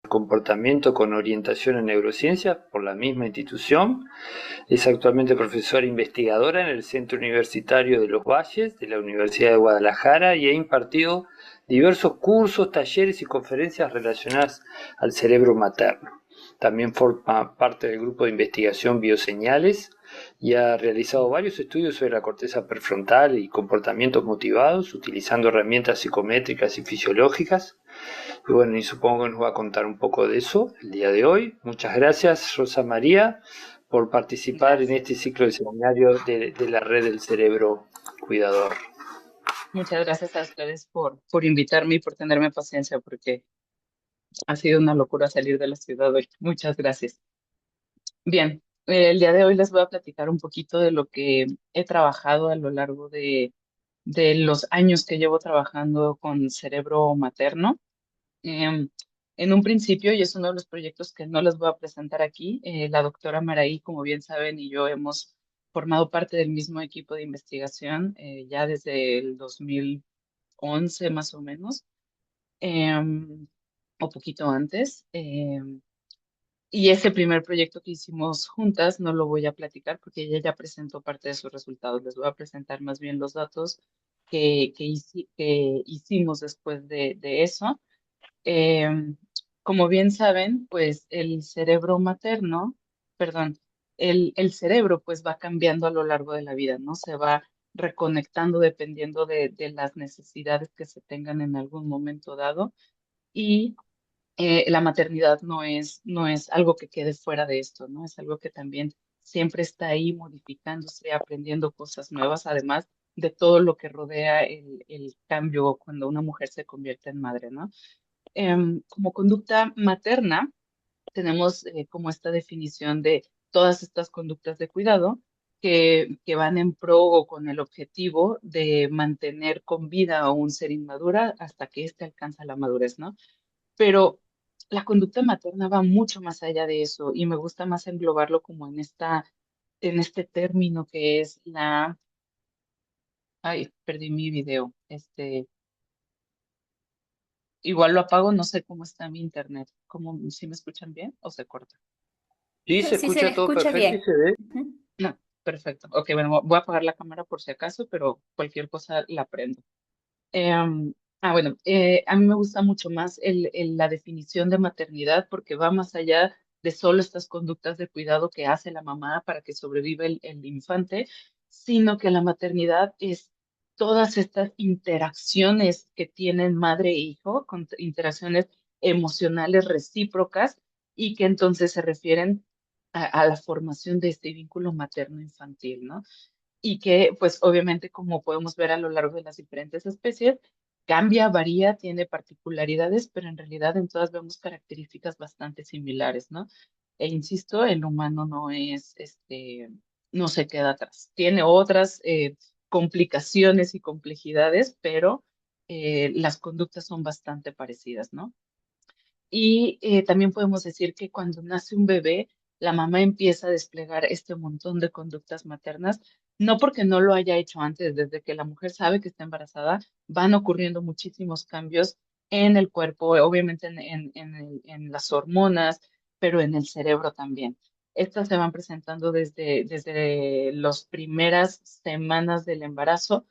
comportamiento con orientación en neurociencias por la misma institución. Es actualmente profesora investigadora en el Centro Universitario de los Valles de la Universidad de Guadalajara y ha impartido diversos cursos, talleres y conferencias relacionadas al cerebro materno. También forma parte del grupo de investigación Bioseñales y ha realizado varios estudios sobre la corteza prefrontal y comportamientos motivados utilizando herramientas psicométricas y fisiológicas. Y bueno, y supongo que nos va a contar un poco de eso el día de hoy. Muchas gracias, Rosa María, por participar en Gracias. este ciclo de seminarios de la Red del Cerebro Cuidador. Muchas gracias a ustedes por invitarme y por tenerme paciencia, porque ha sido una locura salir de la ciudad hoy. Muchas gracias. Bien, el día de hoy les voy a platicar un poquito de lo que he trabajado a lo largo de los años que llevo trabajando con cerebro materno. Em, en un principio, y es uno de los proyectos que no les voy a presentar aquí, la doctora Maraí, como bien saben, y yo hemos formado parte del mismo equipo de investigación ya desde el 2011 más o menos, em, o poquito antes. Y ese primer proyecto que hicimos juntas no lo voy a platicar porque ella ya presentó parte de sus resultados. Les voy a presentar más bien los datos que hicimos después de eso. Em, Como bien saben, pues el cerebro materno, perdón, el cerebro pues va cambiando a lo largo de la vida, ¿no? Se va reconectando dependiendo de las necesidades que se tengan en algún momento dado y la maternidad no es algo que quede fuera de esto, ¿no? Es algo que también siempre está ahí modificándose, aprendiendo cosas nuevas, además de todo lo que rodea el cambio cuando una mujer se convierte en madre, ¿no? Como conducta materna, tenemos como esta definición de todas estas conductas de cuidado que van en pro o con el objetivo de mantener con vida a un ser inmadura hasta que éste alcanza la madurez, ¿no? Pero la conducta materna va mucho más allá de eso y me gusta más englobarlo como en este término que es ay, perdí mi video, igual lo apago, no sé cómo está mi internet, ¿cómo, si me escuchan bien o se corta? Sí, se Sí, se le escucha todo escucha perfecto y bien. se ve. Ujú. No, perfecto. Ok, bueno, voy a apagar la cámara por si acaso, pero cualquier cosa la prendo. Bueno, a mí me gusta mucho más la definición de maternidad porque va más allá de solo estas conductas de cuidado que hace la mamá para que sobreviva el infante, sino que la maternidad es todas estas interacciones que tienen madre e hijo, interacciones emocionales recíprocas y que entonces se refieren a la formación de este vínculo materno-infantil, ¿no? Y que pues obviamente como podemos ver a lo largo de las diferentes especies, cambia, varía, tiene particularidades, pero en realidad en todas vemos características bastante similares, ¿no? E insisto, el humano no se queda atrás. Tiene otras complicaciones y complejidades, pero las conductas son bastante parecidas, ¿no? Y también podemos decir que cuando nace un bebé, la mamá empieza a desplegar este montón de conductas maternas, no porque no lo haya hecho antes, desde que la mujer sabe que está embarazada, van ocurriendo muchísimos cambios en el cuerpo, obviamente en las hormonas, pero en el cerebro también. Estas se van presentando desde las primeras semanas del embarazo,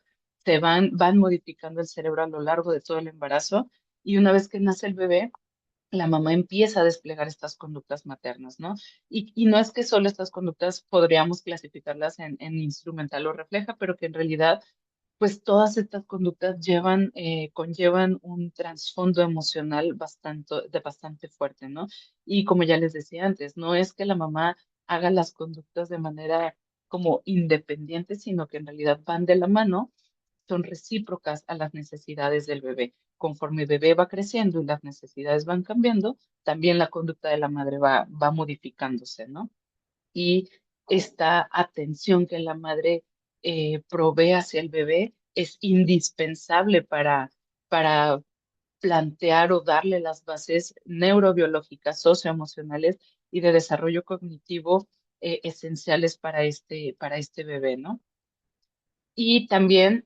van modificando el cerebro a lo largo de todo el embarazo y una vez que nace el bebé, la mamá empieza a desplegar estas conductas maternas, ¿no? Y no es que solo estas conductas podríamos clasificarlas en instrumental o refleja, pero que en realidad, pues todas estas conductas conllevan un trasfondo emocional bastante fuerte, ¿no? Y como ya les decía antes, no es que la mamá haga las conductas de manera como independiente, sino que en realidad van de la mano, son recíprocas a las necesidades del bebé. Conforme el bebé va creciendo y las necesidades van cambiando, también la conducta de la madre va modificándose, ¿no? Y esta atención que la madre provee hacia el bebé es indispensable para plantear o darle las bases neurobiológicas, socioemocionales y de desarrollo cognitivo esenciales para este bebé, ¿no? Y también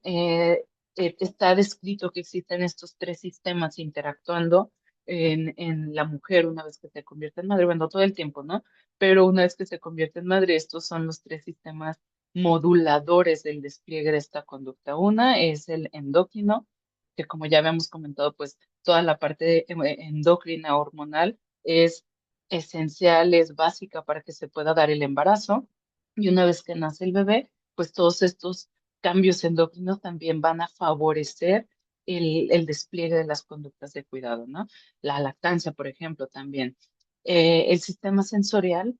está descrito que existen estos tres sistemas interactuando en la mujer una vez que se convierte en madre, bueno, todo el tiempo, ¿no? Pero una vez que se convierte en madre, estos son los tres sistemas moduladores del despliegue de esta conducta. Una es el endocrino, que como ya habíamos comentado, pues toda la parte endocrina hormonal es esencial, es básica para que se pueda dar el embarazo. Y una vez que nace el bebé, pues todos estos cambios endocrinos también van a favorecer el despliegue de las conductas de cuidado, ¿no? La lactancia, por ejemplo, también. El sistema sensorial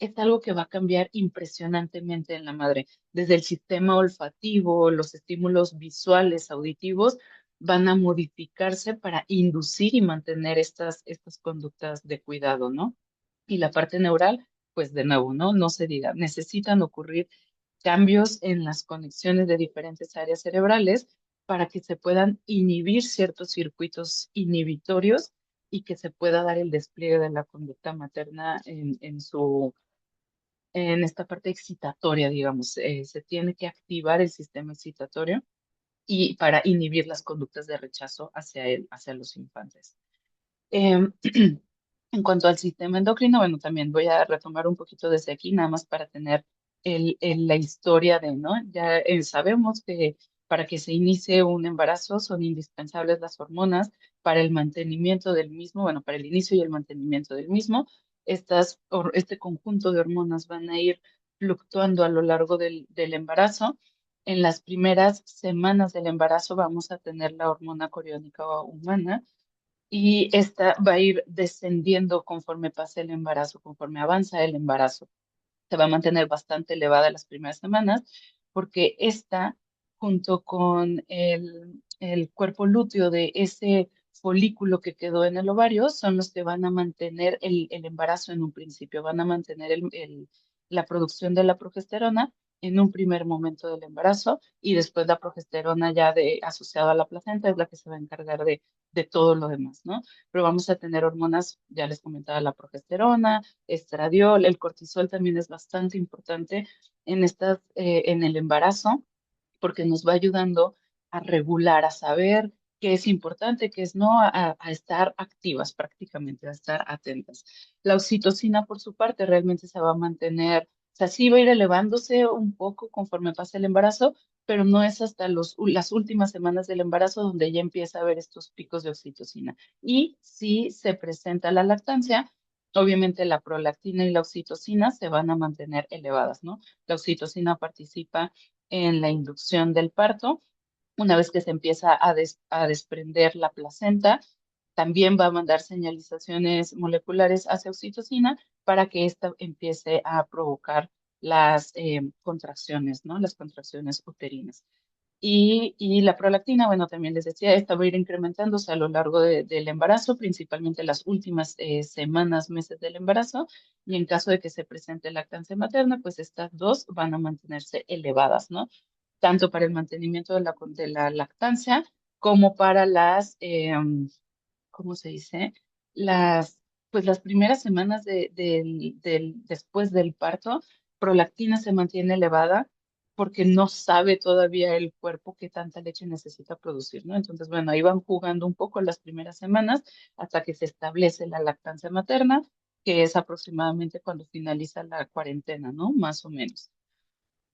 es algo que va a cambiar impresionantemente en la madre. Desde el sistema olfativo, los estímulos visuales, auditivos, van a modificarse para inducir y mantener estas conductas de cuidado, ¿no? Y la parte neural, pues de nuevo, ¿no? No se diga, necesitan ocurrir cambios en las conexiones de diferentes áreas cerebrales para que se puedan inhibir ciertos circuitos inhibitorios y que se pueda dar el despliegue de la conducta materna en esta parte excitatoria, digamos. Se tiene que activar el sistema excitatorio y para inhibir las conductas de rechazo hacia los infantes. Em, en cuanto al sistema endocrino, bueno, también voy a retomar un poquito desde aquí, nada más para tener la historia de, ¿no? Ya sabemos que para que se inicie un embarazo son indispensables las hormonas para el mantenimiento del mismo, bueno, para el inicio y el mantenimiento del mismo. Este conjunto de hormonas van a ir fluctuando a lo largo del embarazo. En las primeras semanas del embarazo vamos a tener la hormona coriónica humana y esta va a ir descendiendo conforme pase el embarazo, conforme avanza el embarazo. Se va a mantener bastante elevada las primeras semanas porque esta, junto con el cuerpo lúteo de ese folículo que quedó en el ovario, son los que van a mantener el embarazo en un principio, van a mantener la producción de la progesterona en un primer momento del embarazo y después la progesterona ya asociada a la placenta es la que se va a encargar de todo lo demás, ¿no? Pero vamos a tener hormonas, ya les comentaba, la progesterona, estradiol, el cortisol también es bastante importante en el embarazo porque nos va ayudando a regular, a saber qué es importante, qué es no, a estar activas prácticamente, a estar atentas. La oxitocina, por su parte, realmente se va a mantener, o sea, sí va a ir elevándose un poco conforme pasa el embarazo, pero no es hasta las últimas semanas del embarazo donde ya empieza a haber estos picos de oxitocina. Y si se presenta la lactancia, obviamente la prolactina y la oxitocina se van a mantener elevadas, ¿no? La oxitocina participa en la inducción del parto. Una vez que se empieza a desprender la placenta, también va a mandar señalizaciones moleculares hacia oxitocina para que ésta empiece a provocar las contracciones, ¿no? Las contracciones uterinas. Y la prolactina, bueno, también les decía, esta va a ir incrementándose a lo largo del embarazo, principalmente las últimas semanas, meses del embarazo, y en caso de que se presente lactancia materna, pues estas dos van a mantenerse elevadas, ¿no? Tanto para el mantenimiento de la lactancia como para ¿cómo se dice? Las, pues las primeras semanas después del parto, prolactina se mantiene elevada porque no sabe todavía el cuerpo qué tanta leche necesita producir, ¿no? Entonces, bueno, ahí van jugando un poco las primeras semanas hasta que se establece la lactancia materna, que es aproximadamente cuando finaliza la cuarentena, ¿no? Más o menos.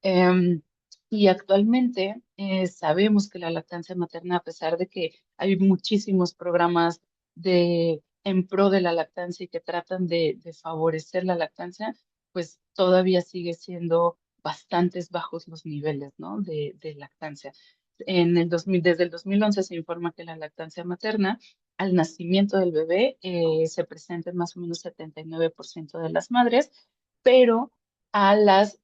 Em, y actualmente sabemos que la lactancia materna, a pesar de que hay muchísimos programas en pro de la lactancia y que tratan de favorecer la lactancia, pues todavía sigue siendo bastantes bajos los niveles, ¿no? de lactancia. Desde el 2011 se informa que la lactancia materna al nacimiento del bebé se presenta en más o menos 79% de las madres, pero a las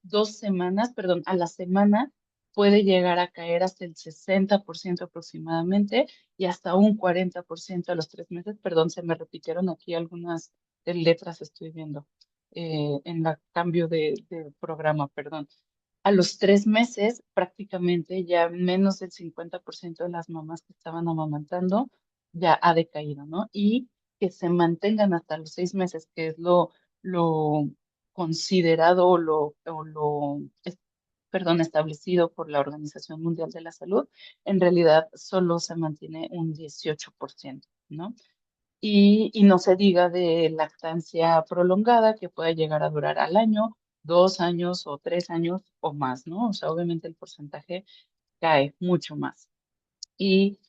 2 semanas, perdón, a la semana puede llegar a caer hasta el 60% aproximadamente y hasta un 40% a los 3 meses. Perdón, se me repitieron aquí algunas letras, estoy viendo en el cambio de programa, perdón. A los 3 meses, prácticamente ya menos del 50% de las mamás que estaban amamantando ya ha decaído, ¿no? Y que se mantengan hasta los 6 meses, que es lo considerado o lo perdón, establecido por la Organización Mundial de la Salud, en realidad solo se mantiene un 18%, ¿no? Y no se diga de lactancia prolongada que puede llegar a durar al año, 2 años o 3 años o más, ¿no? O sea, obviamente el porcentaje cae mucho más. Y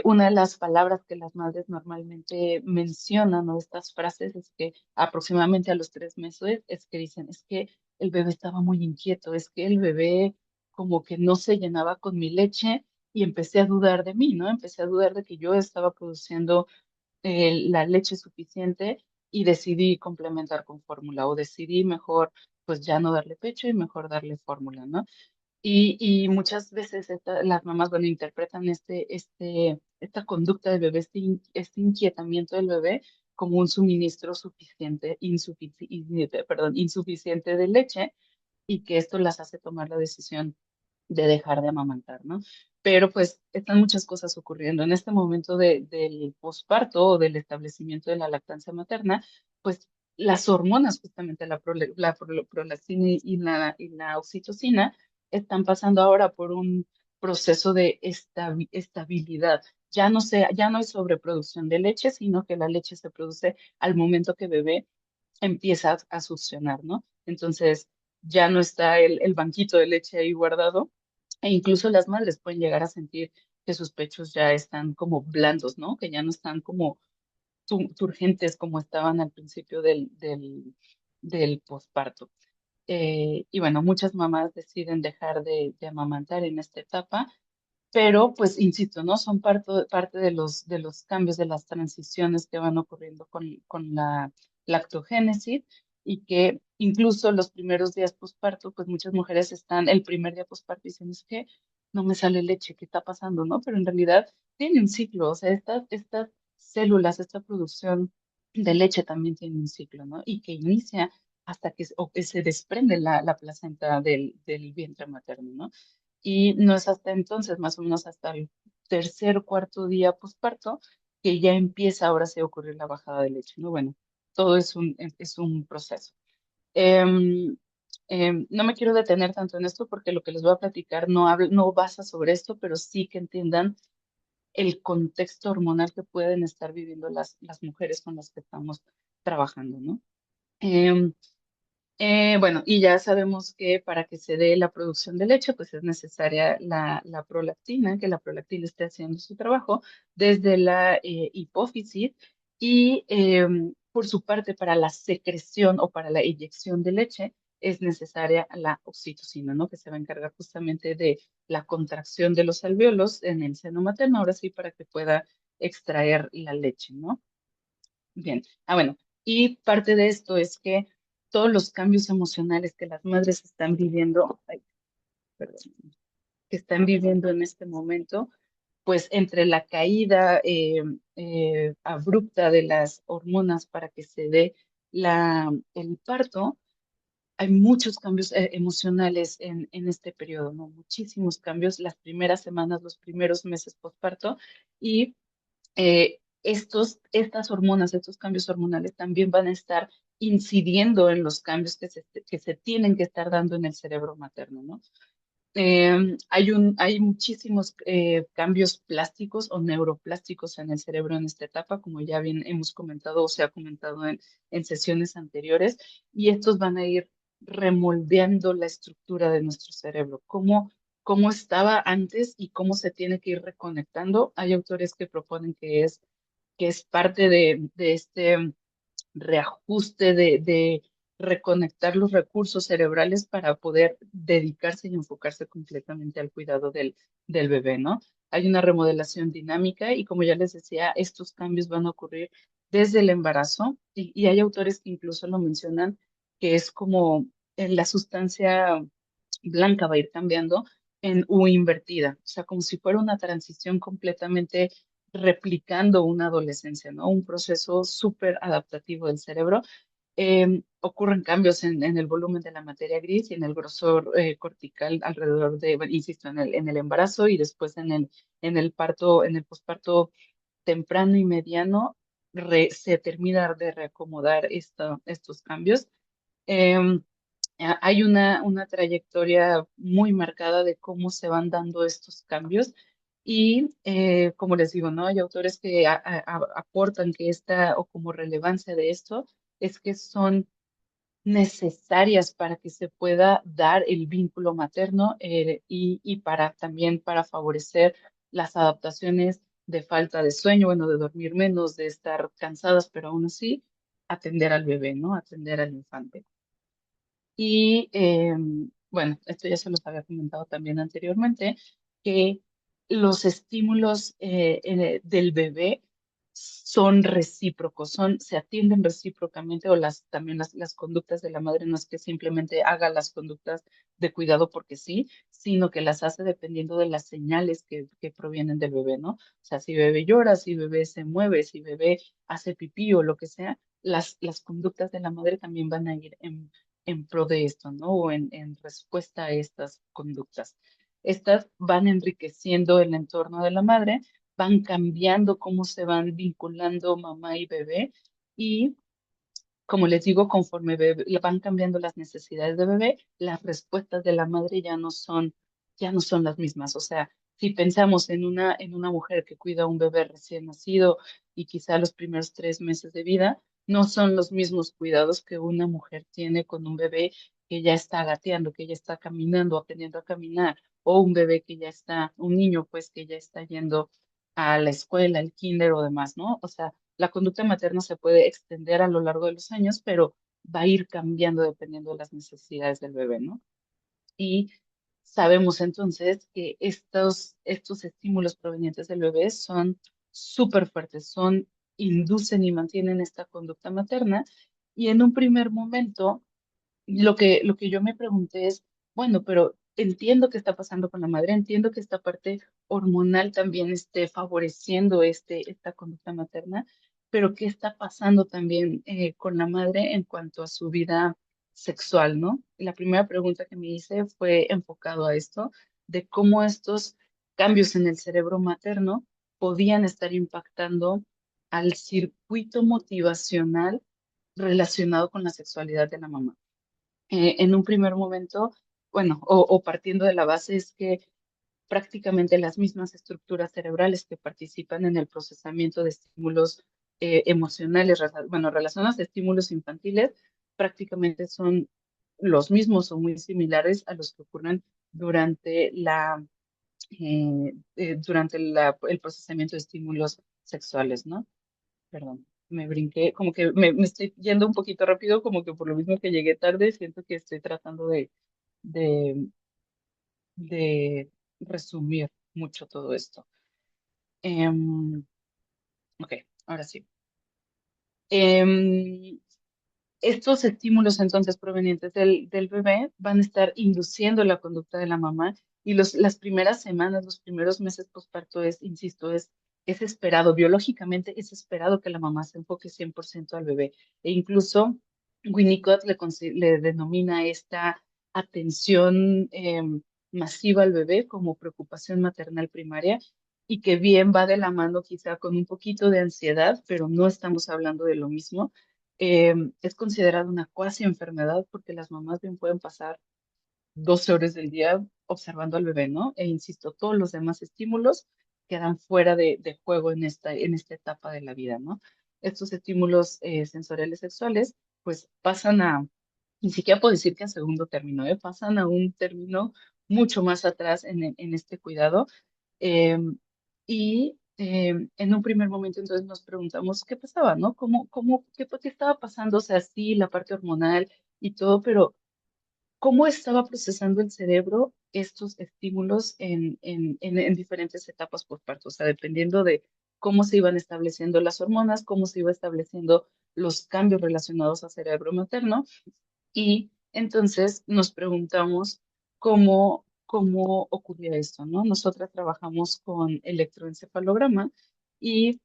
una de las palabras que las madres normalmente mencionan o estas frases es que aproximadamente a los 3 meses es que dicen, es que el bebé estaba muy inquieto, es que el bebé como que no se llenaba con mi leche y empecé a dudar de mí, ¿no? Empecé a dudar de que yo estaba produciendo la leche suficiente y decidí complementar con fórmula o decidí mejor pues ya no darle pecho y mejor darle fórmula, ¿no? Y muchas veces las mamás, bueno, interpretan esta conducta del bebé, este inquietamiento del bebé como un suministro insuficiente de leche y que esto las hace tomar la decisión de dejar de amamantar, ¿no? Pero pues están muchas cosas ocurriendo. En este momento del posparto o del establecimiento de la lactancia materna, pues las hormonas, justamente prolactina y la oxitocina, están pasando ahora por un proceso de estabilidad. Ya no hay sobreproducción de leche, sino que la leche se produce al momento que bebé empieza a succionar, ¿no? Entonces ya no está el banquito de leche ahí guardado e incluso las madres pueden llegar a sentir que sus pechos ya están como blandos, ¿no? Que ya no están como turgentes como estaban al principio del posparto. Y bueno, muchas mamás deciden dejar de amamantar en esta etapa, pero pues insisto, ¿no? Son parte de los cambios, de las transiciones que van ocurriendo con la lactogénesis y que incluso los primeros días posparto, pues muchas mujeres están el primer día posparto y dicen, es que no me sale leche, ¿qué está pasando, no? Pero en realidad tiene un ciclo, o sea, estas células, esta producción de leche también tiene un ciclo, ¿no? Y que inicia hasta o que se desprende la placenta del vientre materno, ¿no? Y no es hasta entonces, más o menos hasta el tercer o cuarto día posparto, que ya empieza ahora sí a ocurrir la bajada de leche, ¿no? Bueno, todo es un proceso. Em, no me quiero detener tanto en esto porque lo que les voy a platicar no basa sobre esto, pero sí que entiendan el contexto hormonal que pueden estar viviendo las mujeres con las que estamos trabajando, ¿no? Em, bueno, y ya sabemos que para que se dé la producción de leche, pues es necesaria la prolactina, que la prolactina esté haciendo su trabajo desde la hipófisis y por su parte para la secreción o para la eyección de leche es necesaria la oxitocina, ¿no? Que se va a encargar justamente de la contracción de los alvéolos en el seno materno, ahora sí, para que pueda extraer la leche, ¿no? Bien, bueno, y parte de esto es que todos los cambios emocionales que las madres están viviendo, ay, perdón, que están viviendo en este momento, pues entre la caída abrupta de las hormonas para que se dé el parto, hay muchos cambios emocionales en este periodo, ¿no? Muchísimos cambios, las primeras semanas, los primeros meses postparto, y estas hormonas, estos cambios hormonales también van a estar incidiendo en los cambios que se tienen que estar dando en el cerebro materno, ¿no? Hay muchísimos cambios plásticos o neuroplásticos en el cerebro en esta etapa, como ya bien hemos comentado o se ha comentado en sesiones anteriores, y estos van a ir remoldeando la estructura de nuestro cerebro, cómo estaba antes y cómo se tiene que ir reconectando. Hay autores que proponen que es parte de este reajuste, de reconectar los recursos cerebrales para poder dedicarse y enfocarse completamente al cuidado del bebé, ¿no? Hay una remodelación dinámica y como ya les decía, estos cambios van a ocurrir desde el embarazo y hay autores que incluso lo mencionan, que es como la sustancia blanca va a ir cambiando en U invertida, o sea, como si fuera una transición completamente replicando una adolescencia, ¿no? Un proceso súper adaptativo del cerebro. Ocurren cambios en el volumen de la materia gris y en el grosor cortical alrededor bueno, insisto, en el embarazo y después en el parto, en el posparto temprano y mediano, se termina de reacomodar estos cambios. Em, Hay una trayectoria muy marcada de cómo se van dando estos cambios y, como les digo, ¿no? Hay autores que aportan que esta, o como relevancia de esto, es que son necesarias para que se pueda dar el vínculo materno, y para también para favorecer las adaptaciones de falta de sueño, bueno, de dormir menos, de estar cansadas, pero aún así atender al bebé, ¿no? Atender al infante. Y bueno, esto ya se los había comentado también anteriormente, que los estímulos del bebé son recíprocos, se atienden recíprocamente, o también las conductas de la madre no es que simplemente haga las conductas de cuidado porque sí, sino que las hace dependiendo de las señales que provienen del bebé, ¿no? O sea, si bebé llora, si bebé se mueve, si bebé hace pipí o lo que sea, las conductas de la madre también van a ir en pro de esto, ¿no? O en respuesta a estas conductas. Estas van enriqueciendo el entorno de la madre, van cambiando cómo se van vinculando mamá y bebé y, como les digo, conforme van cambiando las necesidades de bebé, las respuestas de la madre ya no son las mismas. O sea, si pensamos en una mujer que cuida a un bebé recién nacido y quizá los primeros 3 meses de vida, no son los mismos cuidados que una mujer tiene con un bebé que ya está gateando, que ya está caminando, aprendiendo a caminar, o un bebé un niño pues que ya está yendo a la escuela, al kinder o demás, ¿no? O sea, la conducta materna se puede extender a lo largo de los años, pero va a ir cambiando dependiendo de las necesidades del bebé, ¿no? Y sabemos entonces que estos estímulos provenientes del bebé son súper fuertes, inducen y mantienen esta conducta materna. Y en un primer momento, lo que yo me pregunté es, bueno, pero entiendo qué está pasando con la madre, entiendo que esta parte hormonal también esté favoreciendo esta conducta materna, pero ¿qué está pasando también con la madre en cuanto a su vida sexual, ¿no? Y la primera pregunta que me hice fue enfocado a esto, de cómo estos cambios en el cerebro materno podían estar impactando al circuito motivacional relacionado con la sexualidad de la mamá. En un primer momento, bueno, o partiendo de la base es que prácticamente las mismas estructuras cerebrales que participan en el procesamiento de estímulos emocionales, bueno, relacionados a estímulos infantiles, prácticamente son los mismos o muy similares a los que ocurren durante el procesamiento de estímulos sexuales, ¿no? Perdón, me brinqué, como que me estoy yendo un poquito rápido, como que por lo mismo que llegué tarde, siento que estoy tratando de, de resumir mucho todo esto. Em, ok, ahora sí. Em, Estos estímulos entonces provenientes del bebé van a estar induciendo la conducta de la mamá y las primeras semanas, los primeros meses postparto insisto, es esperado, biológicamente es esperado que la mamá se enfoque 100% al bebé. E incluso Winnicott le denomina esta atención masiva al bebé como preocupación maternal primaria y que bien va de la mano quizá con un poquito de ansiedad, pero no estamos hablando de lo mismo. Es considerada una cuasi enfermedad porque las mamás bien pueden pasar 12 horas del día observando al bebé, ¿no? E insisto, todos los demás estímulos quedan fuera de juego en esta etapa de la vida, ¿no? Estos estímulos sensoriales sexuales, pues pasan ni siquiera puedo decir que a segundo término, pasan a un término mucho más atrás en este cuidado. En un primer momento entonces nos preguntamos qué pasaba, ¿no? ¿Qué estaba pasando? O sea, sí, la parte hormonal y todo, pero ¿cómo estaba procesando el cerebro estos estímulos en diferentes etapas por parto? O sea, dependiendo de cómo se iban estableciendo las hormonas, cómo se iba estableciendo los cambios relacionados al cerebro materno. Y entonces nos preguntamos cómo ocurría esto, ¿no? Nosotras trabajamos con electroencefalograma y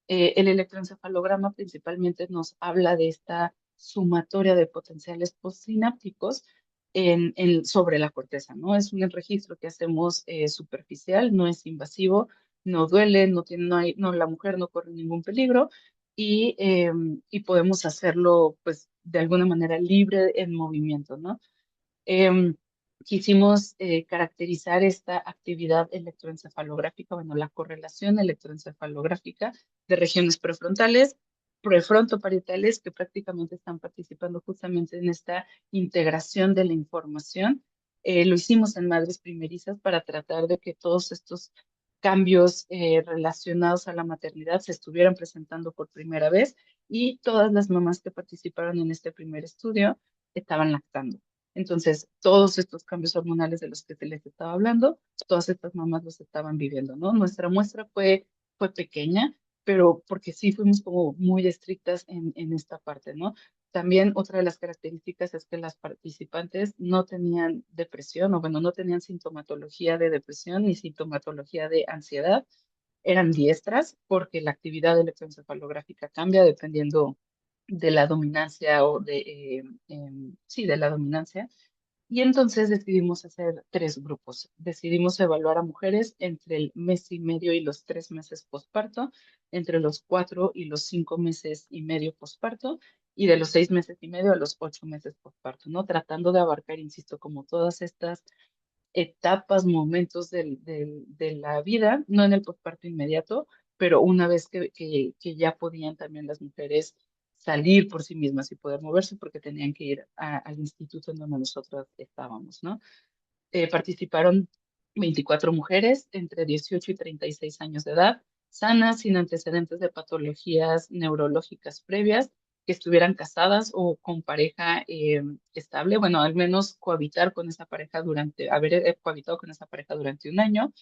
el electroencefalograma principalmente nos habla de esta sumatoria de potenciales postsinápticos sobre la corteza, ¿no? Es un registro que hacemos superficial, no es invasivo, no duele, la mujer no corre ningún peligro y podemos hacerlo, pues, de alguna manera libre en movimiento, ¿no? Em, Quisimos caracterizar esta actividad electroencefalográfica, bueno, la correlación electroencefalográfica de regiones prefrontales, prefrontoparietales, que prácticamente están participando justamente en esta integración de la información. Lo hicimos en madres primerizas para tratar de que todos estos cambios relacionados a la maternidad se estuvieran presentando por primera vez y todas las mamás que participaron en este primer estudio estaban lactando. Entonces, todos estos cambios hormonales de los que se les estaba hablando, todas estas mamás los estaban viviendo, ¿no? Nuestra muestra fue pequeña, pero porque sí fuimos como muy estrictas en esta parte, ¿no? También otra de las características es que las participantes no tenían depresión, o bueno, no tenían sintomatología de depresión ni sintomatología de ansiedad, eran diestras porque la actividad electroencefalográfica cambia dependiendo de la dominancia o sí, de la dominancia. Y entonces decidimos hacer tres grupos. Decidimos evaluar a mujeres entre el mes y medio y los 3 meses posparto, entre los 4 y los 5 meses y medio posparto, y de los 6 meses y medio a los 8 meses posparto, ¿no? Tratando de abarcar, insisto, como todas estas etapas, momentos de la vida, no en el posparto inmediato, pero una vez que ya podían también las mujeres salir por sí mismas y poder moverse porque tenían que ir al instituto en donde nosotros estábamos, ¿no? Participaron 24 mujeres entre 18 y 36 años de edad, sanas, sin antecedentes de patologías neurológicas previas, que estuvieran casadas o con pareja estable, bueno, al menos cohabitar con esa pareja haber cohabitado con esa pareja durante un año,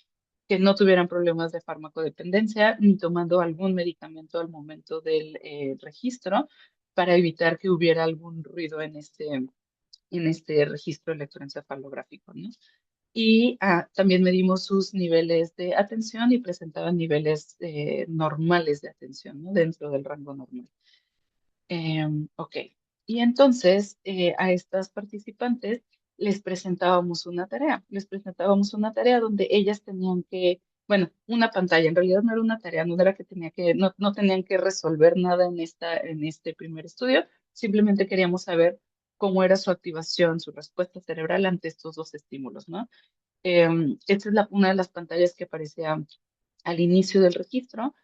que no tuvieran problemas de farmacodependencia ni tomando algún medicamento al momento del registro para evitar que hubiera algún ruido en este registro electroencefalográfico, ¿no? Y también medimos sus niveles de atención y presentaban niveles normales de atención, ¿no? Dentro del rango normal. Ok. Y entonces a estas participantes les presentábamos una tarea donde ellas tenían que, bueno, una pantalla, en realidad no era una tarea, no era que no tenían que resolver nada en este primer estudio, simplemente queríamos saber cómo era su activación, su respuesta cerebral ante estos dos estímulos, ¿no? Esta es una de las pantallas que aparecía al inicio del registro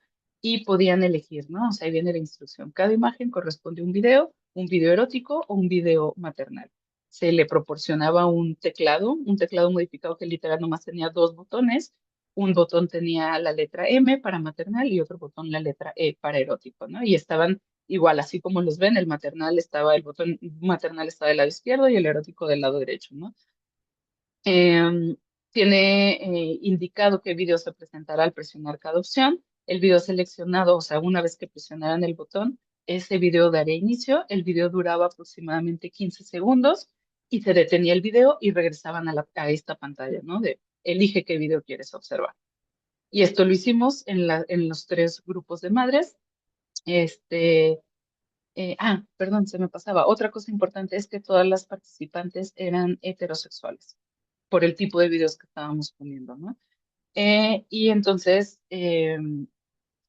y podían elegir, ¿no? O sea, ahí viene la instrucción. Cada imagen corresponde a un video erótico o un video maternal. Se le proporcionaba un teclado modificado que literal nomás tenía dos botones. Un botón tenía la letra M para maternal y otro botón la letra E para erótico, ¿no? Y estaban igual, así como los ven, el botón maternal estaba del lado izquierdo y el erótico del lado derecho, ¿no? Em, Tiene indicado qué video se presentará al presionar cada opción. El video seleccionado, o sea, una vez que presionaran el botón, ese video daría inicio. El video duraba aproximadamente 15 segundos y se detenía el video y regresaban a esta pantalla, ¿no? De elige qué video quieres observar. Y esto lo hicimos en los tres grupos de madres. Este, Perdón, se me pasaba. Otra cosa importante es que todas las participantes eran heterosexuales por el tipo de videos que estábamos poniendo, ¿no? Y entonces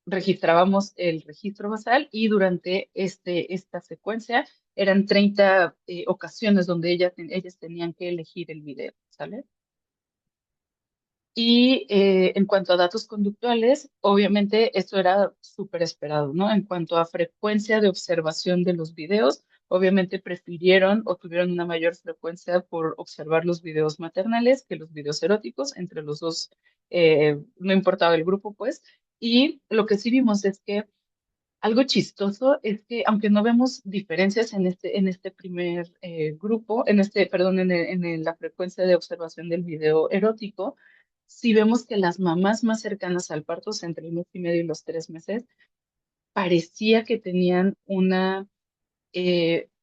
registrábamos el registro basal y durante esta secuencia eran 30 ocasiones donde ellas tenían que elegir el video, ¿sale? Y en cuanto a datos conductuales, obviamente esto era súper esperado, ¿no? En cuanto a frecuencia de observación de los videos, obviamente prefirieron o tuvieron una mayor frecuencia por observar los videos maternales que los videos eróticos, entre los dos, no importaba el grupo, pues. Y lo que sí vimos es que algo chistoso es que, aunque no vemos diferencias en este primer grupo, perdón, la frecuencia de observación del video erótico, sí vemos que las mamás más cercanas al parto, o sea, entre el mes y medio y los 3 meses, parecía que tenían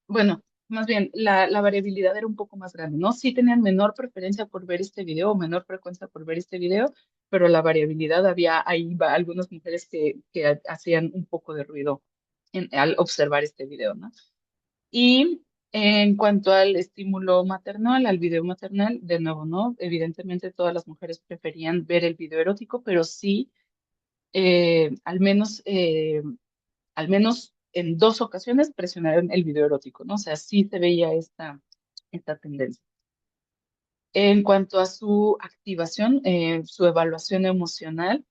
bueno, más bien, la variabilidad era un poco más grande, ¿no? Sí tenían menor preferencia por ver este video o menor frecuencia por ver este video, pero la variabilidad había ahí algunas mujeres que hacían un poco de ruido al observar este video, ¿no? Y en cuanto al estímulo maternal, al video maternal, de nuevo, ¿no? Evidentemente todas las mujeres preferían ver el video erótico, pero sí, eh, al menos eh, al menos en 2 ocasiones presionaron el video erótico, ¿no? O sea, sí se veía esta tendencia. En cuanto a su activación, su evaluación emocional,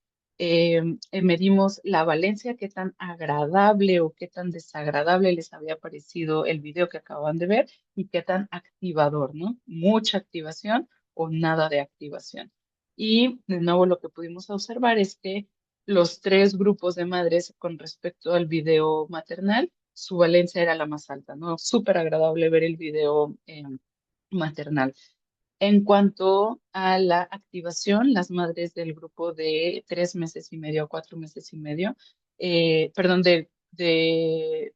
medimos la valencia, qué tan agradable o qué tan desagradable les había parecido el video que acaban de ver y qué tan activador, ¿no? Mucha activación o nada de activación. Y de nuevo lo que pudimos observar es que los tres grupos de madres con respecto al video maternal, su valencia era la más alta, ¿no? Súper agradable ver el video maternal. En cuanto a la activación, las madres del grupo de 3 meses y medio a 4 meses y medio, perdón, de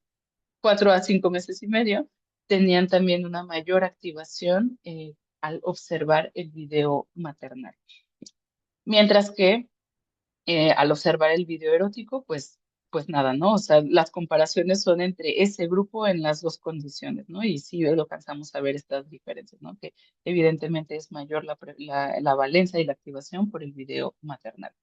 4 a 5 meses y medio, tenían también una mayor activación al observar el video maternal. Mientras que al observar el video erótico, pues nada, ¿no? O sea, las comparaciones son entre ese grupo en las dos condiciones, ¿no? Y sí lo alcanzamos a ver estas diferencias, ¿no? Que evidentemente es mayor la valencia y la activación por el video maternal.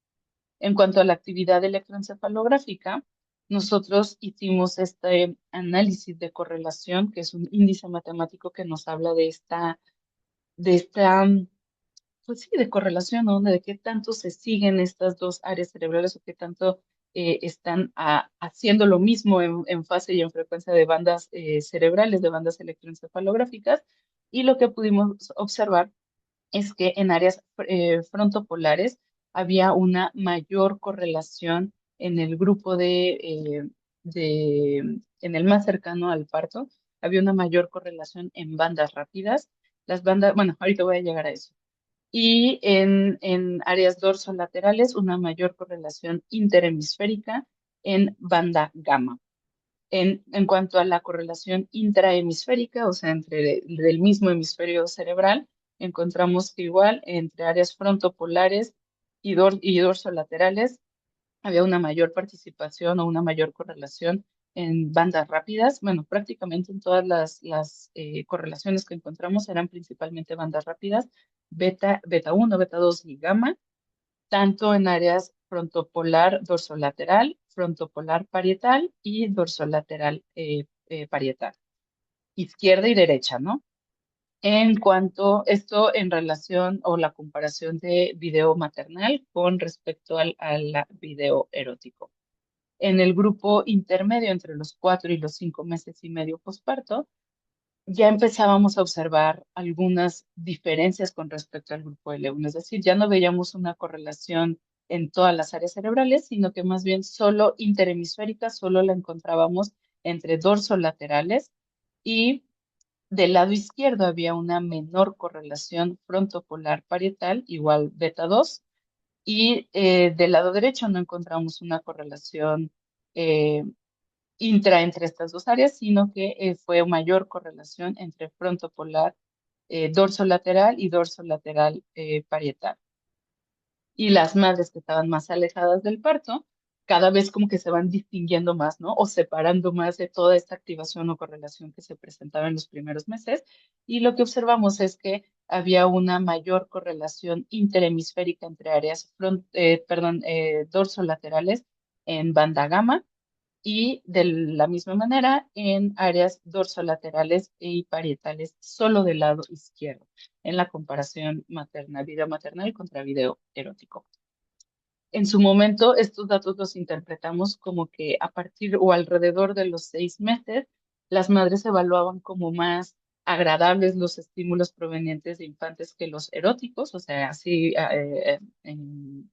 En cuanto a la actividad electroencefalográfica, nosotros hicimos este análisis de correlación, que es un índice matemático que nos habla de esta pues sí, de correlación, ¿no? De qué tanto se siguen estas dos áreas cerebrales o qué tanto están haciendo lo mismo en fase y en frecuencia de bandas cerebrales, de bandas electroencefalográficas. Y lo que pudimos observar es que en áreas frontopolares había una mayor correlación en el grupo en el más cercano al parto, había una mayor correlación en bandas rápidas. Las bandas, bueno, ahorita voy a llegar a eso y en áreas dorsolaterales una mayor correlación interhemisférica en banda gamma. En cuanto a la correlación intrahemisférica, o sea, del mismo hemisferio cerebral, encontramos que igual entre áreas frontopolares y dorsolaterales había una mayor participación o una mayor correlación en bandas rápidas. Bueno, prácticamente en todas las correlaciones que encontramos eran principalmente bandas rápidas, beta 1, beta 2 y gamma, tanto en áreas frontopolar dorsolateral, frontopolar parietal y dorsolateral parietal, izquierda y derecha, ¿no? En cuanto esto en relación o la comparación de video maternal con respecto al video erótico. En el grupo intermedio entre los 4 y los 5 meses y medio posparto, ya empezábamos a observar algunas diferencias con respecto al grupo de Leuven. Es decir, ya no veíamos una correlación en todas las áreas cerebrales, sino que más bien solo interhemisférica, solo la encontrábamos entre dorsolaterales y del lado izquierdo había una menor correlación frontopolar parietal, igual beta 2, y del lado derecho no encontramos una correlación eh, entre estas dos áreas, sino que fue mayor correlación entre frontopolar dorsolateral y dorsolateral parietal. Y las madres que estaban más alejadas del parto, cada vez como que se van distinguiendo más, ¿no? O separando más de toda esta activación o correlación que se presentaba en los primeros meses. Y lo que observamos es que había una mayor correlación interhemisférica entre áreas dorsolaterales en banda gamma y de la misma manera en áreas dorsolaterales y parietales solo del lado izquierdo, en la comparación video maternal contra video erótico. En su momento, estos datos los interpretamos como que a partir o alrededor de los 6 meses, las madres evaluaban como más agradables los estímulos provenientes de infantes que los eróticos, o sea, así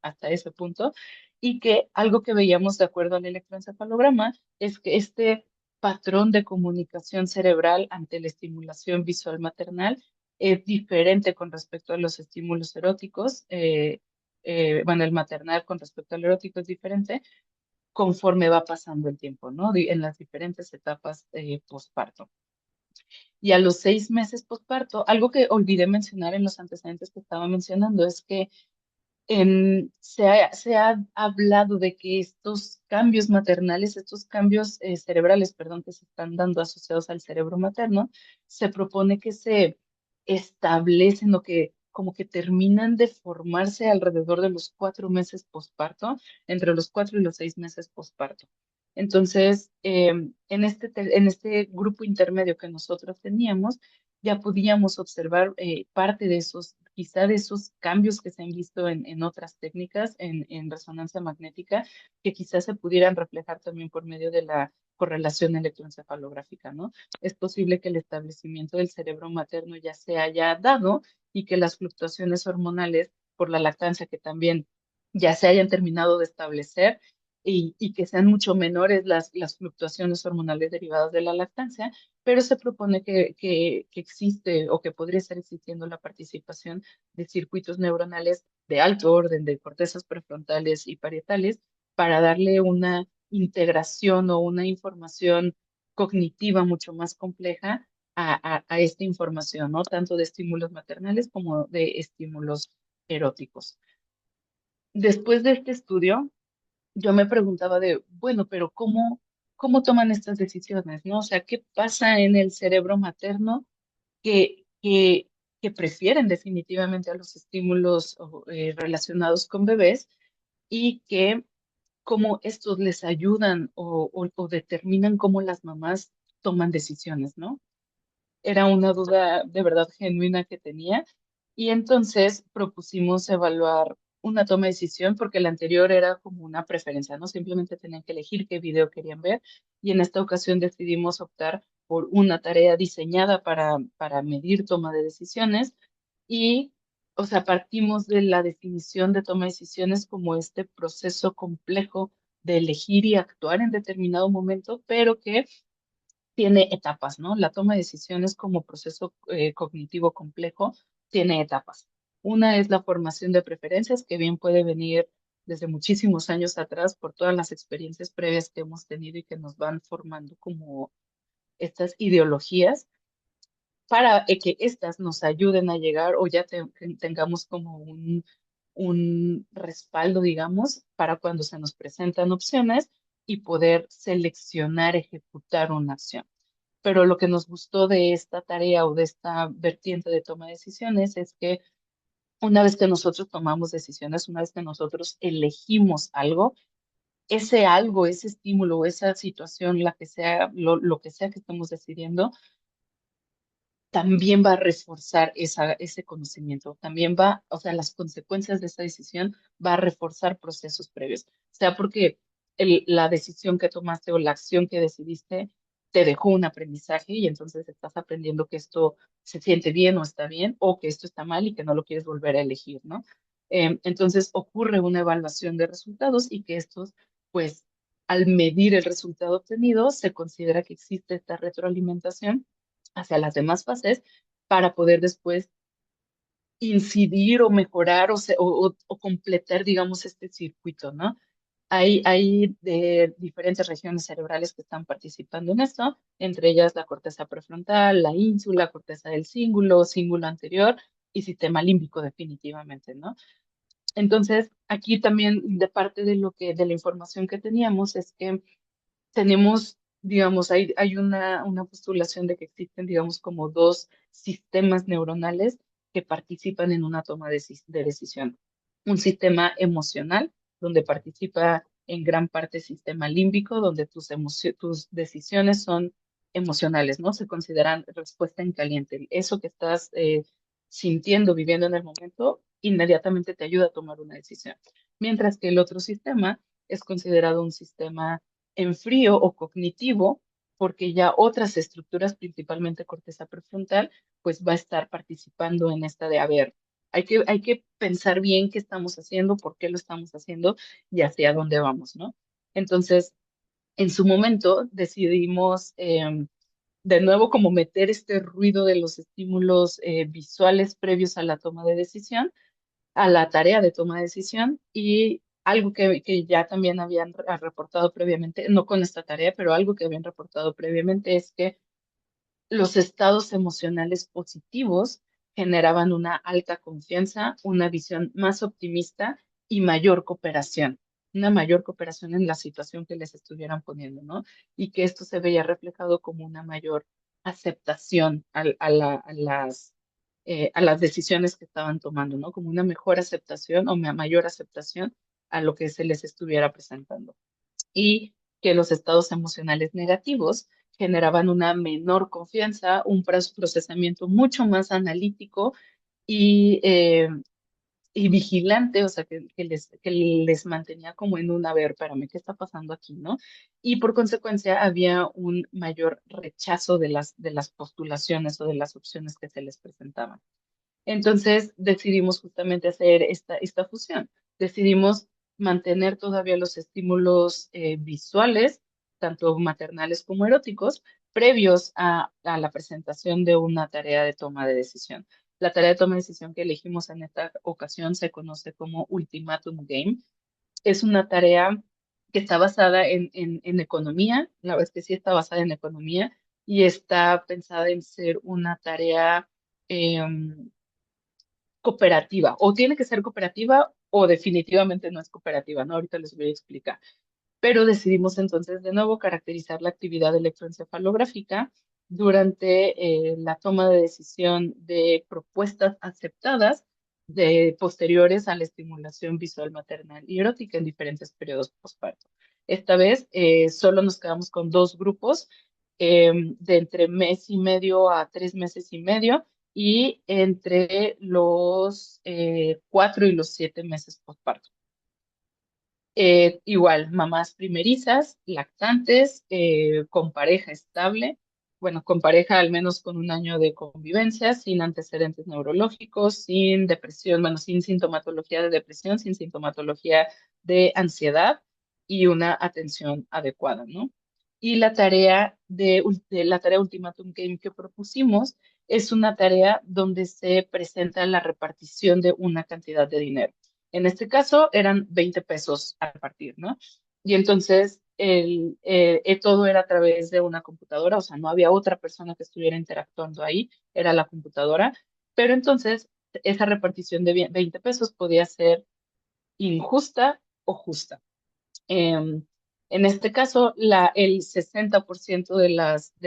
hasta ese punto, y que algo que veíamos de acuerdo al electroencefalograma es que este patrón de comunicación cerebral ante la estimulación visual maternal es diferente con respecto a los estímulos eróticos. Bueno, el maternal con respecto al erótico es diferente conforme va pasando el tiempo, ¿no? En las diferentes etapas posparto. Y a los 6 meses posparto, algo que olvidé mencionar en los antecedentes que estaba mencionando es que se ha hablado de que estos cambios maternales, estos cambios cerebrales, perdón, que se están dando asociados al cerebro materno, se propone que se establecen o que como que terminan de formarse alrededor de los 4 meses posparto, entre los 4 y los 6 meses posparto. Entonces, en este grupo intermedio que nosotros teníamos, ya podíamos observar parte de esos, quizá de esos cambios que se han visto en otras técnicas, en resonancia magnética, que quizás se pudieran reflejar también por medio de la correlación electroencefalográfica, ¿no? Es posible que el establecimiento del cerebro materno ya se haya dado y que las fluctuaciones hormonales por la lactancia que también ya se hayan terminado de establecer y que sean mucho menores las fluctuaciones hormonales derivadas de la lactancia, pero se propone que existe o que podría estar existiendo la participación de circuitos neuronales de alto orden, de cortezas prefrontales y parietales, para darle una integración o una información cognitiva mucho más compleja a esta información, ¿no? Tanto de estímulos maternales como de estímulos eróticos. Después de este estudio, yo me preguntaba de, bueno, pero ¿cómo toman estas decisiones, ¿no? O sea, ¿qué pasa en el cerebro materno que, que, que prefieren definitivamente a los estímulos relacionados con bebés y que cómo estos les ayudan o determinan cómo las mamás toman decisiones, ¿no? Era una duda de verdad genuina que tenía y entonces propusimos evaluar una toma de decisión porque la anterior era como una preferencia, ¿no? Simplemente tenían que elegir qué video querían ver y en esta ocasión decidimos optar por una tarea diseñada para medir toma de decisiones y, o sea, partimos de la definición de toma de decisiones como este proceso complejo de elegir y actuar en determinado momento, pero que tiene etapas, ¿no? La toma de decisiones como proceso cognitivo complejo tiene etapas. Una es la formación de preferencias, que bien puede venir desde muchísimos años atrás por todas las experiencias previas que hemos tenido y que nos van formando como estas ideologías para que éstas nos ayuden a llegar o ya tengamos como un respaldo, digamos, para cuando se nos presentan opciones y poder seleccionar, ejecutar una acción. Pero lo que nos gustó de esta tarea o de esta vertiente de toma de decisiones es que una vez que nosotros tomamos decisiones, una vez que nosotros elegimos algo, ese algo, ese estímulo, esa situación, la que sea, lo que sea que estemos decidiendo, también va a reforzar ese conocimiento, también va, o sea, las consecuencias de esa decisión va a reforzar procesos previos, sea porque la decisión que tomaste o la acción que decidiste te dejó un aprendizaje y entonces estás aprendiendo que esto se siente bien o está bien, o que esto está mal y que no lo quieres volver a elegir, ¿no? Entonces ocurre una evaluación de resultados y que estos, pues, al medir el resultado obtenido, se considera que existe esta retroalimentación hacia las demás fases para poder después incidir o mejorar o completar, digamos, este circuito, ¿no? Hay de diferentes regiones cerebrales que están participando en esto, entre ellas la corteza prefrontal, la ínsula, corteza del cíngulo, cíngulo anterior y sistema límbico definitivamente, ¿no? Entonces, aquí también de parte de de la información que teníamos es que tenemos, digamos, hay una postulación de que existen, digamos, como dos sistemas neuronales que participan en una toma de decisión. Un sistema emocional, donde participa en gran parte el sistema límbico, donde tus decisiones son emocionales, ¿no? Se consideran respuesta en caliente. Eso que estás sintiendo, viviendo en el momento, inmediatamente te ayuda a tomar una decisión. Mientras que el otro sistema es considerado un sistema en frío o cognitivo, porque ya otras estructuras, principalmente corteza prefrontal, pues va a estar participando en esta de, a ver, hay que pensar bien qué estamos haciendo, por qué lo estamos haciendo y hacia dónde vamos, ¿no? Entonces, en su momento decidimos de nuevo como meter este ruido de los estímulos visuales previos a la toma de decisión a la tarea de toma de decisión y algo que ya también habían reportado previamente, no con esta tarea, pero algo que habían reportado previamente es que los estados emocionales positivos generaban una alta confianza, una visión más optimista y mayor cooperación, una mayor cooperación en la situación que les estuvieran poniendo, ¿no? Y que esto se veía reflejado como una mayor aceptación a las decisiones que estaban tomando, ¿no? Como una mejor aceptación o una mayor aceptación a lo que se les estuviera presentando. Y que los estados emocionales negativos generaban una menor confianza, un procesamiento mucho más analítico y, y vigilante, o sea, que les mantenía como en un, a ver, espérame, ¿qué está pasando aquí, no? Y por consecuencia había un mayor rechazo de las postulaciones o de las opciones que se les presentaban. Entonces decidimos justamente hacer esta fusión. Decidimos mantener todavía los estímulos visuales, tanto maternales como eróticos, previos a la presentación de una tarea de toma de decisión. La tarea de toma de decisión que elegimos en esta ocasión se conoce como Ultimatum Game. Es una tarea que está basada en economía, la verdad es que sí está basada en economía y está pensada en ser una tarea cooperativa, o tiene que ser cooperativa o definitivamente no es cooperativa, ¿no? Ahorita les voy a explicar. Pero decidimos entonces de nuevo caracterizar la actividad electroencefalográfica durante la toma de decisión de propuestas aceptadas posteriores a la estimulación visual maternal y erótica en diferentes periodos postparto. Esta vez solo nos quedamos con dos grupos de entre mes y medio a 3 meses y medio y entre los 4 y los 7 meses postparto. Igual, mamás primerizas, lactantes, con pareja estable, bueno, con pareja al menos con un año de convivencia, sin antecedentes neurológicos, sin depresión, bueno, sin sintomatología de depresión, sin sintomatología de ansiedad y una atención adecuada, ¿no? Y la tarea Ultimatum Game que propusimos es una tarea donde se presenta la repartición de una cantidad de dinero. En este caso eran 20 pesos al partir, ¿no? Y entonces todo era a través de una computadora, o sea, no había otra persona que estuviera interactuando ahí, era la computadora, pero entonces esa repartición de 20 pesos podía ser injusta o justa. Em, en este caso, el 60% de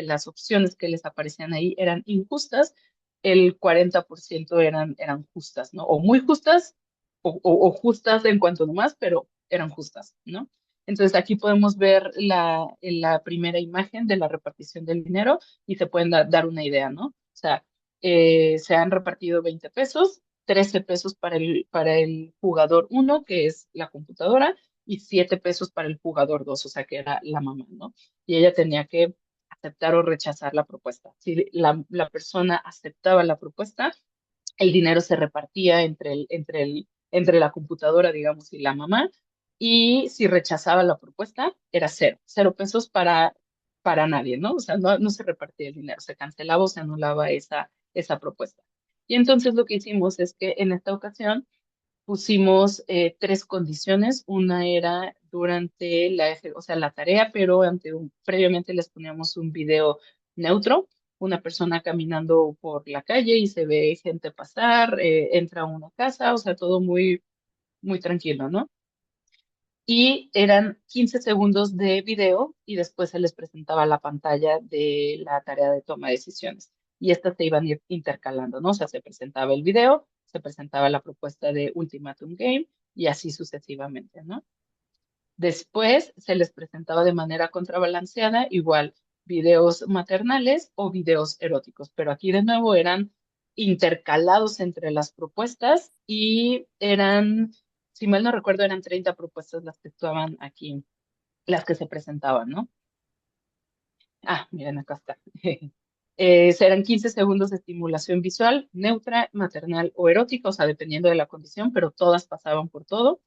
las opciones que les aparecían ahí eran injustas, el 40% eran justas, ¿no? O muy justas o justas en cuanto nomás, pero eran justas, ¿no? Entonces aquí podemos ver la primera imagen de la repartición del dinero y se pueden dar una idea, ¿no? O sea, se han repartido 20 pesos, 13 pesos para el jugador uno, que es la computadora, y 7 pesos para el jugador 2, o sea, que era la mamá, ¿no? Y ella tenía que aceptar o rechazar la propuesta. Si la persona aceptaba la propuesta, el dinero se repartía entre la computadora, digamos, y la mamá, y si rechazaba la propuesta, era cero, 0 pesos para nadie, ¿no? O sea, no se repartía el dinero, se cancelaba o se anulaba esa propuesta. Y entonces lo que hicimos es que en esta ocasión pusimos tres condiciones. Una era durante o sea, la tarea, pero previamente les poníamos un video neutro, una persona caminando por la calle y se ve gente pasar, entra a una casa, o sea, todo muy, muy tranquilo, ¿no? Y eran 15 segundos de video y después se les presentaba la pantalla de la tarea de toma de decisiones. Y estas se iban a ir intercalando, ¿no? O sea, se presentaba el video, se presentaba la propuesta de Ultimatum Game y así sucesivamente, ¿no? Después se les presentaba de manera contrabalanceada igual videos maternales o videos eróticos, pero aquí de nuevo eran intercalados entre las propuestas y eran, si mal no recuerdo, eran 30 propuestas las que estaban aquí, las que se presentaban, ¿no? Ah, miren, acá está. Serán 15 segundos de estimulación visual, neutra, maternal o erótica, o sea, dependiendo de la condición, pero todas pasaban por todo.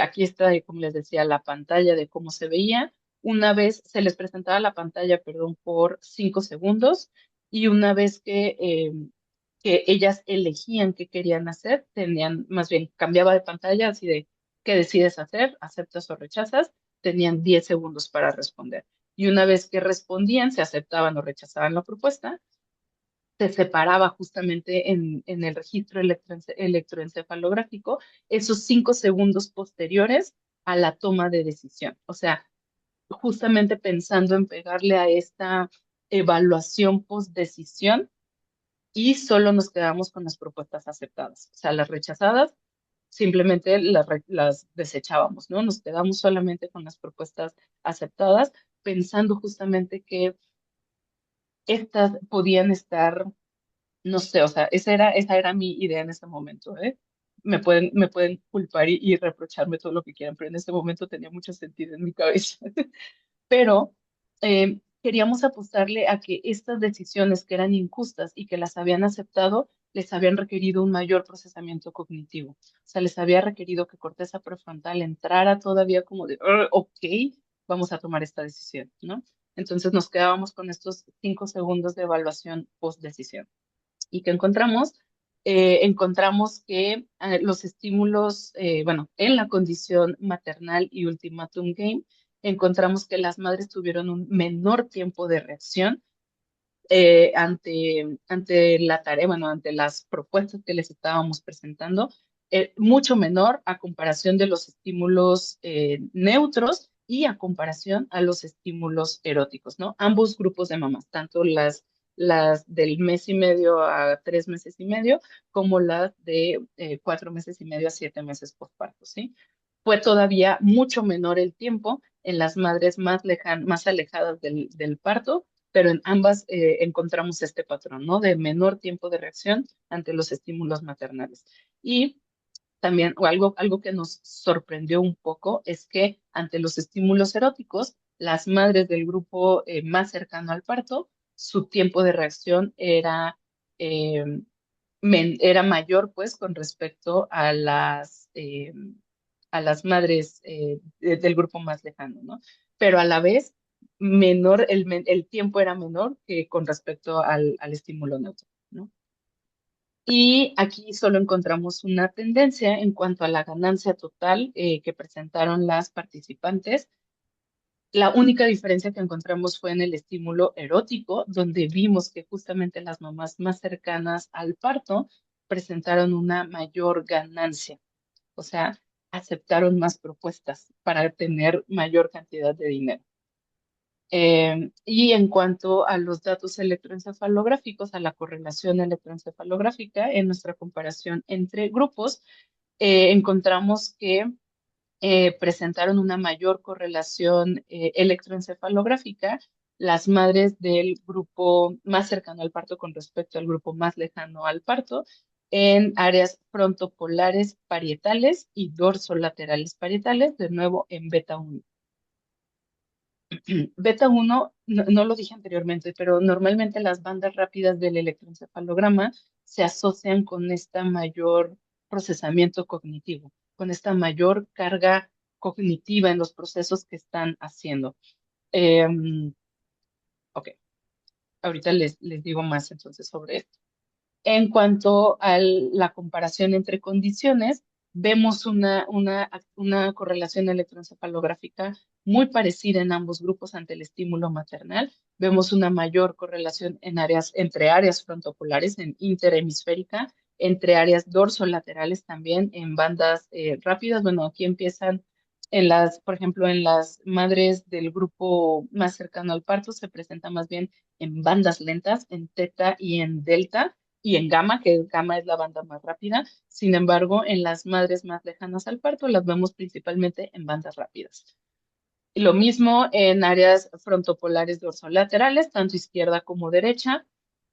Aquí está, como les decía, la pantalla de cómo se veía. Una vez se les presentaba la pantalla, perdón, por 5 segundos y una vez que ellas elegían qué querían hacer, tenían, más bien, cambiaba de pantalla, así de, ¿qué decides hacer? ¿Aceptas o rechazas? Tenían 10 segundos para responder. Y una vez que respondían, se aceptaban o rechazaban la propuesta, se separaba justamente en el registro electroencefalográfico esos 5 segundos posteriores a la toma de decisión. O sea, justamente pensando en pegarle a esta evaluación post-decisión y solo nos quedamos con las propuestas aceptadas. O sea, las rechazadas simplemente las desechábamos, ¿no? Nos quedamos solamente con las propuestas aceptadas, pensando justamente que estas podían estar, no sé, o sea, esa era mi idea en ese momento, ¿eh? Me pueden culpar y reprocharme todo lo que quieran, pero en ese momento tenía mucho sentido en mi cabeza. Pero queríamos apostarle a que estas decisiones que eran injustas y que las habían aceptado, les habían requerido un mayor procesamiento cognitivo. O sea, les había requerido que corteza prefrontal entrara todavía como de, ok, vamos a tomar esta decisión, ¿no? Entonces nos quedábamos con estos 5 segundos de evaluación post-decisión. ¿Y qué encontramos? Encontramos que los estímulos, bueno, en la condición maternal y ultimatum game, encontramos que las madres tuvieron un menor tiempo de reacción ante la tarea, bueno, ante las propuestas que les estábamos presentando, mucho menor a comparación de los estímulos neutros y a comparación a los estímulos eróticos, ¿no? Ambos grupos de mamás, tanto las del mes y medio a 3 meses y medio, como las de 4 meses y medio a 7 meses postparto, ¿sí? Fue todavía mucho menor el tiempo en las madres más alejadas del parto, pero en ambas encontramos este patrón, ¿no? De menor tiempo de reacción ante los estímulos maternales. Y también, o algo que nos sorprendió un poco, es que ante los estímulos eróticos, las madres del grupo más cercano al parto, su tiempo de reacción eh, era mayor, pues, con respecto a las madres del grupo más lejano, ¿no? Pero a la vez, el tiempo era menor que con respecto al estímulo neutro, ¿no? Y aquí solo encontramos una tendencia en cuanto a la ganancia total que presentaron las participantes. La única diferencia que encontramos fue en el estímulo erótico, donde vimos que justamente las mamás más cercanas al parto presentaron una mayor ganancia, o sea, aceptaron más propuestas para tener mayor cantidad de dinero. Y en cuanto a los datos electroencefalográficos, a la correlación electroencefalográfica, en nuestra comparación entre grupos, encontramos que presentaron una mayor correlación electroencefalográfica las madres del grupo más cercano al parto con respecto al grupo más lejano al parto en áreas frontopolares parietales y dorsolaterales parietales, de nuevo en beta 1. Beta 1, no lo dije anteriormente, pero normalmente las bandas rápidas del electroencefalograma se asocian con esta mayor procesamiento cognitivo, con esta mayor carga cognitiva en los procesos que están haciendo. Ok, ahorita les digo más entonces sobre esto. En cuanto a la comparación entre condiciones, vemos una correlación electroencefalográfica muy parecida en ambos grupos ante el estímulo maternal. Vemos una mayor correlación entre áreas frontopolares, en interhemisférica, entre áreas dorsolaterales también, en bandas rápidas. Bueno, aquí empiezan por ejemplo, en las madres del grupo más cercano al parto, se presenta más bien en bandas lentas, en teta y en delta y en gamma, que gamma es la banda más rápida. Sin embargo, en las madres más lejanas al parto las vemos principalmente en bandas rápidas. Y lo mismo en áreas frontopolares dorsolaterales, tanto izquierda como derecha,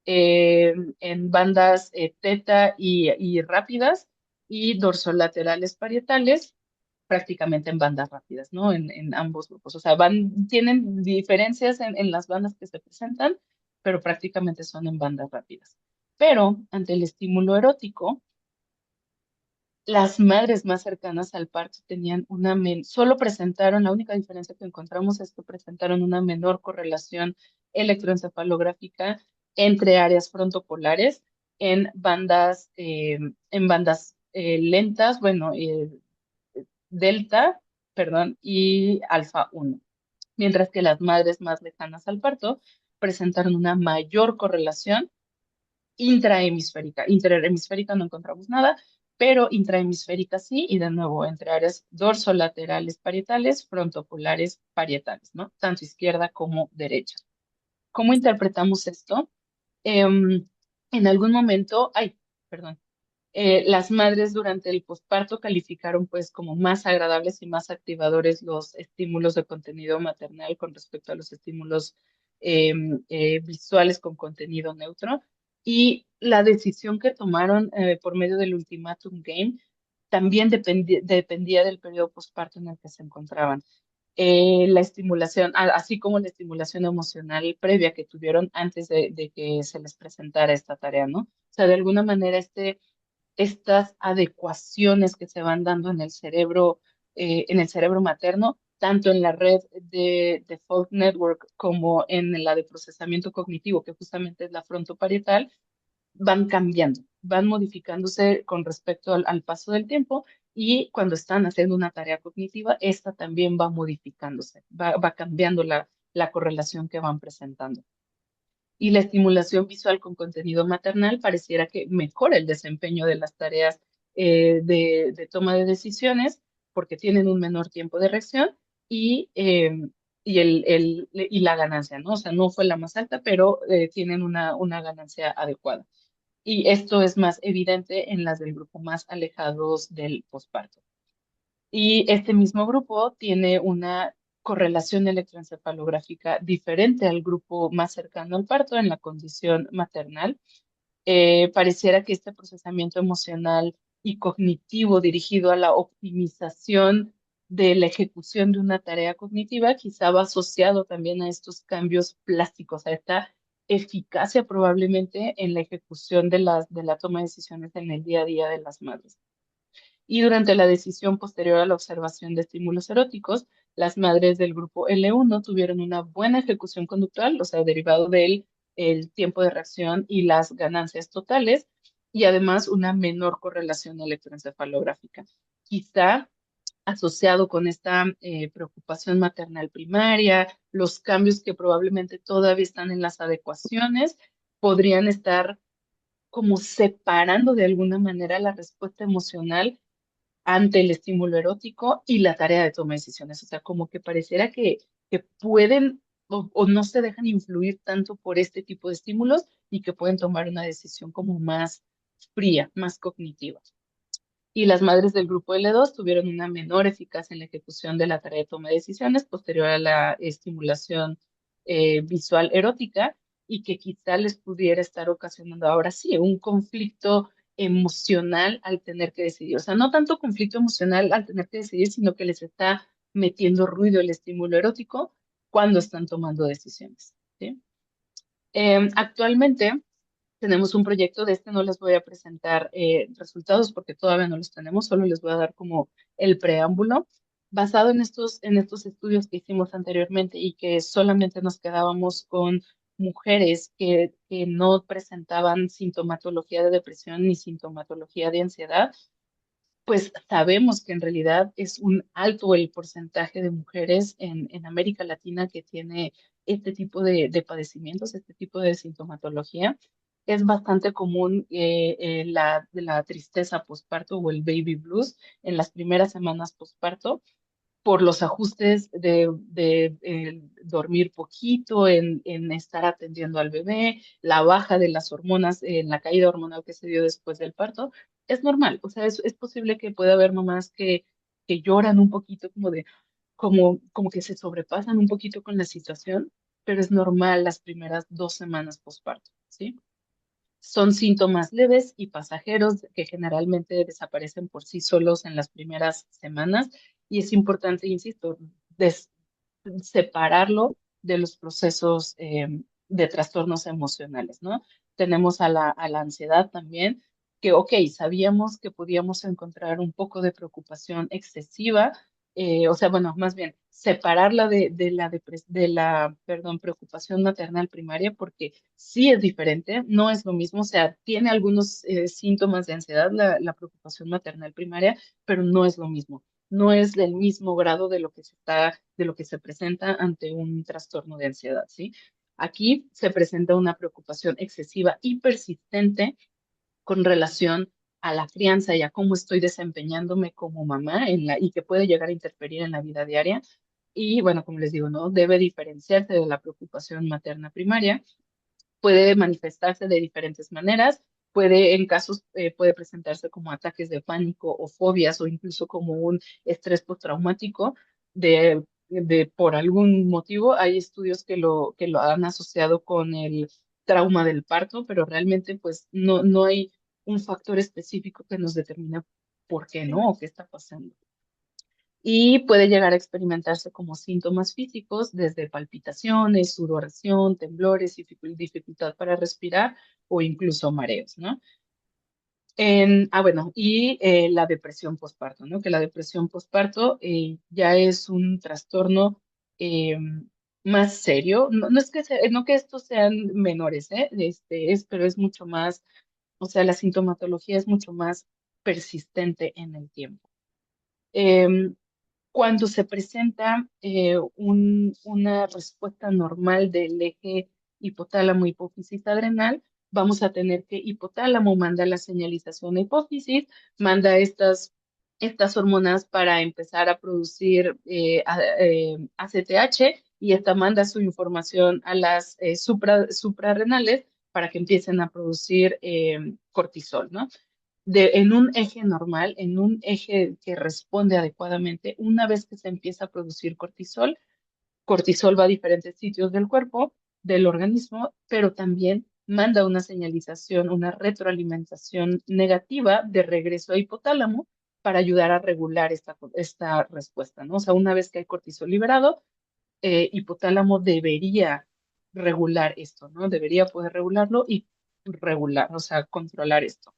en bandas teta y rápidas, y dorsolaterales parietales, prácticamente en bandas rápidas, ¿no? En ambos grupos. O sea, tienen diferencias en las bandas que se presentan, pero prácticamente son en bandas rápidas. Pero ante el estímulo erótico, las madres más cercanas al parto tenían solo presentaron, la única diferencia que encontramos es que presentaron una menor correlación electroencefalográfica entre áreas frontopolares en bandas lentas, bueno, delta, perdón, y alfa 1, mientras que las madres más lejanas al parto presentaron una mayor correlación intrahemisférica. Interhemisférica no encontramos nada, pero intrahemisférica sí, y de nuevo entre áreas dorsolaterales parietales, frontopolares parietales, ¿no? Tanto izquierda como derecha. ¿Cómo interpretamos esto? En algún momento, perdón, las madres durante el posparto calificaron pues como más agradables y más activadores los estímulos de contenido maternal con respecto a los estímulos visuales con contenido neutro. Y la decisión que tomaron por medio del ultimátum game también dependía del periodo posparto en el que se encontraban. La estimulación, así como la estimulación emocional previa que tuvieron antes de que se les presentara esta tarea, ¿no? O sea, de alguna manera estas adecuaciones que se van dando en el cerebro materno, tanto en la red de Default Network como en la de procesamiento cognitivo, que justamente es la frontoparietal, van cambiando, van modificándose con respecto al paso del tiempo y cuando están haciendo una tarea cognitiva, esta también va modificándose, va cambiando la correlación que van presentando. Y la estimulación visual con contenido maternal pareciera que mejora el desempeño de las tareas de toma de decisiones porque tienen un menor tiempo de reacción y, y la ganancia, ¿no? O sea, no fue la más alta, pero tienen una ganancia adecuada. Y esto es más evidente en las del grupo más alejados del posparto. Y este mismo grupo tiene una correlación electroencefalográfica diferente al grupo más cercano al parto en la condición maternal. Pareciera que este procesamiento emocional y cognitivo dirigido a la optimización de la ejecución de una tarea cognitiva quizá va asociado también a estos cambios plásticos, a esta eficacia probablemente en la ejecución de la toma de decisiones en el día a día de las madres. Y durante la decisión posterior a la observación de estímulos eróticos, las madres del grupo L1 tuvieron una buena ejecución conductual, o sea, derivado del el tiempo de reacción y las ganancias totales, y además una menor correlación electroencefalográfica. Quizá asociado con esta preocupación maternal primaria, los cambios que probablemente todavía están en las adecuaciones, podrían estar como separando de alguna manera la respuesta emocional ante el estímulo erótico y la tarea de toma de decisiones. O sea, como que pareciera que pueden o no se dejan influir tanto por este tipo de estímulos y que pueden tomar una decisión como más fría, más cognitiva. Y las madres del grupo L2 tuvieron una menor eficacia en la ejecución de la tarea de toma de decisiones posterior a la estimulación visual erótica y que quizá les pudiera estar ocasionando ahora sí un conflicto emocional al tener que decidir. O sea, no tanto conflicto emocional al tener que decidir, sino que les está metiendo ruido el estímulo erótico cuando están tomando decisiones. ¿Sí? Actualmente tenemos un proyecto, de este no les voy a presentar resultados porque todavía no los tenemos, solo les voy a dar como el preámbulo. Basado en estos estudios que hicimos anteriormente y que solamente nos quedábamos con mujeres que no presentaban sintomatología de depresión ni sintomatología de ansiedad, pues sabemos que en realidad es un alto el porcentaje de mujeres en América Latina que tiene este tipo de padecimientos, este tipo de sintomatología. Es bastante común la tristeza postparto o el baby blues en las primeras semanas postparto por los ajustes de dormir poquito, en estar atendiendo al bebé, la baja de las hormonas, en la caída hormonal que se dio después del parto, es normal. O sea, es posible que pueda haber mamás que lloran un poquito como que se sobrepasan un poquito con la situación, pero es normal las primeras 2 semanas postparto, ¿sí? Son síntomas leves y pasajeros que generalmente desaparecen por sí solos en las primeras semanas y es importante, insisto, separarlo de los procesos de trastornos emocionales, ¿no? Tenemos a la ansiedad también, que, ok, sabíamos que podíamos encontrar un poco de preocupación excesiva, o sea, bueno, más bien, separarla de la, perdón, preocupación maternal primaria, porque sí es diferente, no es lo mismo, o sea, tiene algunos síntomas de ansiedad la preocupación maternal primaria, pero no es lo mismo, no es del mismo grado de lo que de lo que se presenta ante un trastorno de ansiedad, ¿sí? Aquí se presenta una preocupación excesiva y persistente con relación a la crianza y a cómo estoy desempeñándome como mamá y que puede llegar a interferir en la vida diaria. Y bueno, como les digo, ¿no? Debe diferenciarse de la preocupación materna primaria, puede manifestarse de diferentes maneras, en casos, puede presentarse como ataques de pánico o fobias o incluso como un estrés postraumático por algún motivo, hay estudios que lo han asociado con el trauma del parto, pero realmente pues no hay un factor específico que nos determine por qué no o qué está pasando. Y puede llegar a experimentarse como síntomas físicos, desde palpitaciones, sudoración, temblores, dificultad para respirar o incluso mareos, ¿no? Bueno, y la depresión postparto, ¿no? Que la depresión postparto ya es un trastorno eh, más serio. No es que no que estos sean menores, ¿eh? Pero es mucho más, o sea, la sintomatología es mucho más persistente en el tiempo. Em, Cuando se presenta una respuesta normal del eje hipotálamo hipófisis adrenal, vamos a tener que hipotálamo manda la señalización a hipófisis, manda estas hormonas para empezar a producir ACTH y esta manda su información a las suprarrenales para que empiecen a producir cortisol, ¿no? En un eje normal, en un eje que responde adecuadamente, una vez que se empieza a producir cortisol, cortisol va a diferentes sitios del cuerpo, del organismo, pero también manda una señalización, una retroalimentación negativa de regreso a hipotálamo para ayudar a regular esta respuesta, ¿no? O sea, una vez que hay cortisol liberado, hipotálamo debería regular esto, ¿no? Debería poder regularlo y regular, o sea, controlar esto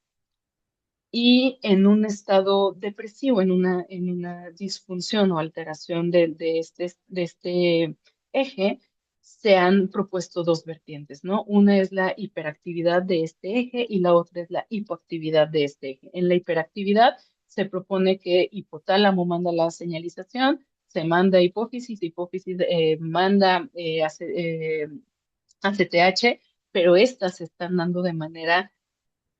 y en un estado depresivo, en una disfunción o alteración de este eje, se han propuesto dos vertientes, ¿no? Una es la hiperactividad de este eje y la otra es la hipoactividad de este eje. En la hiperactividad se propone que hipotálamo manda la señalización, se manda a hipófisis, hipófisis manda ACTH, pero estas se están dando de manera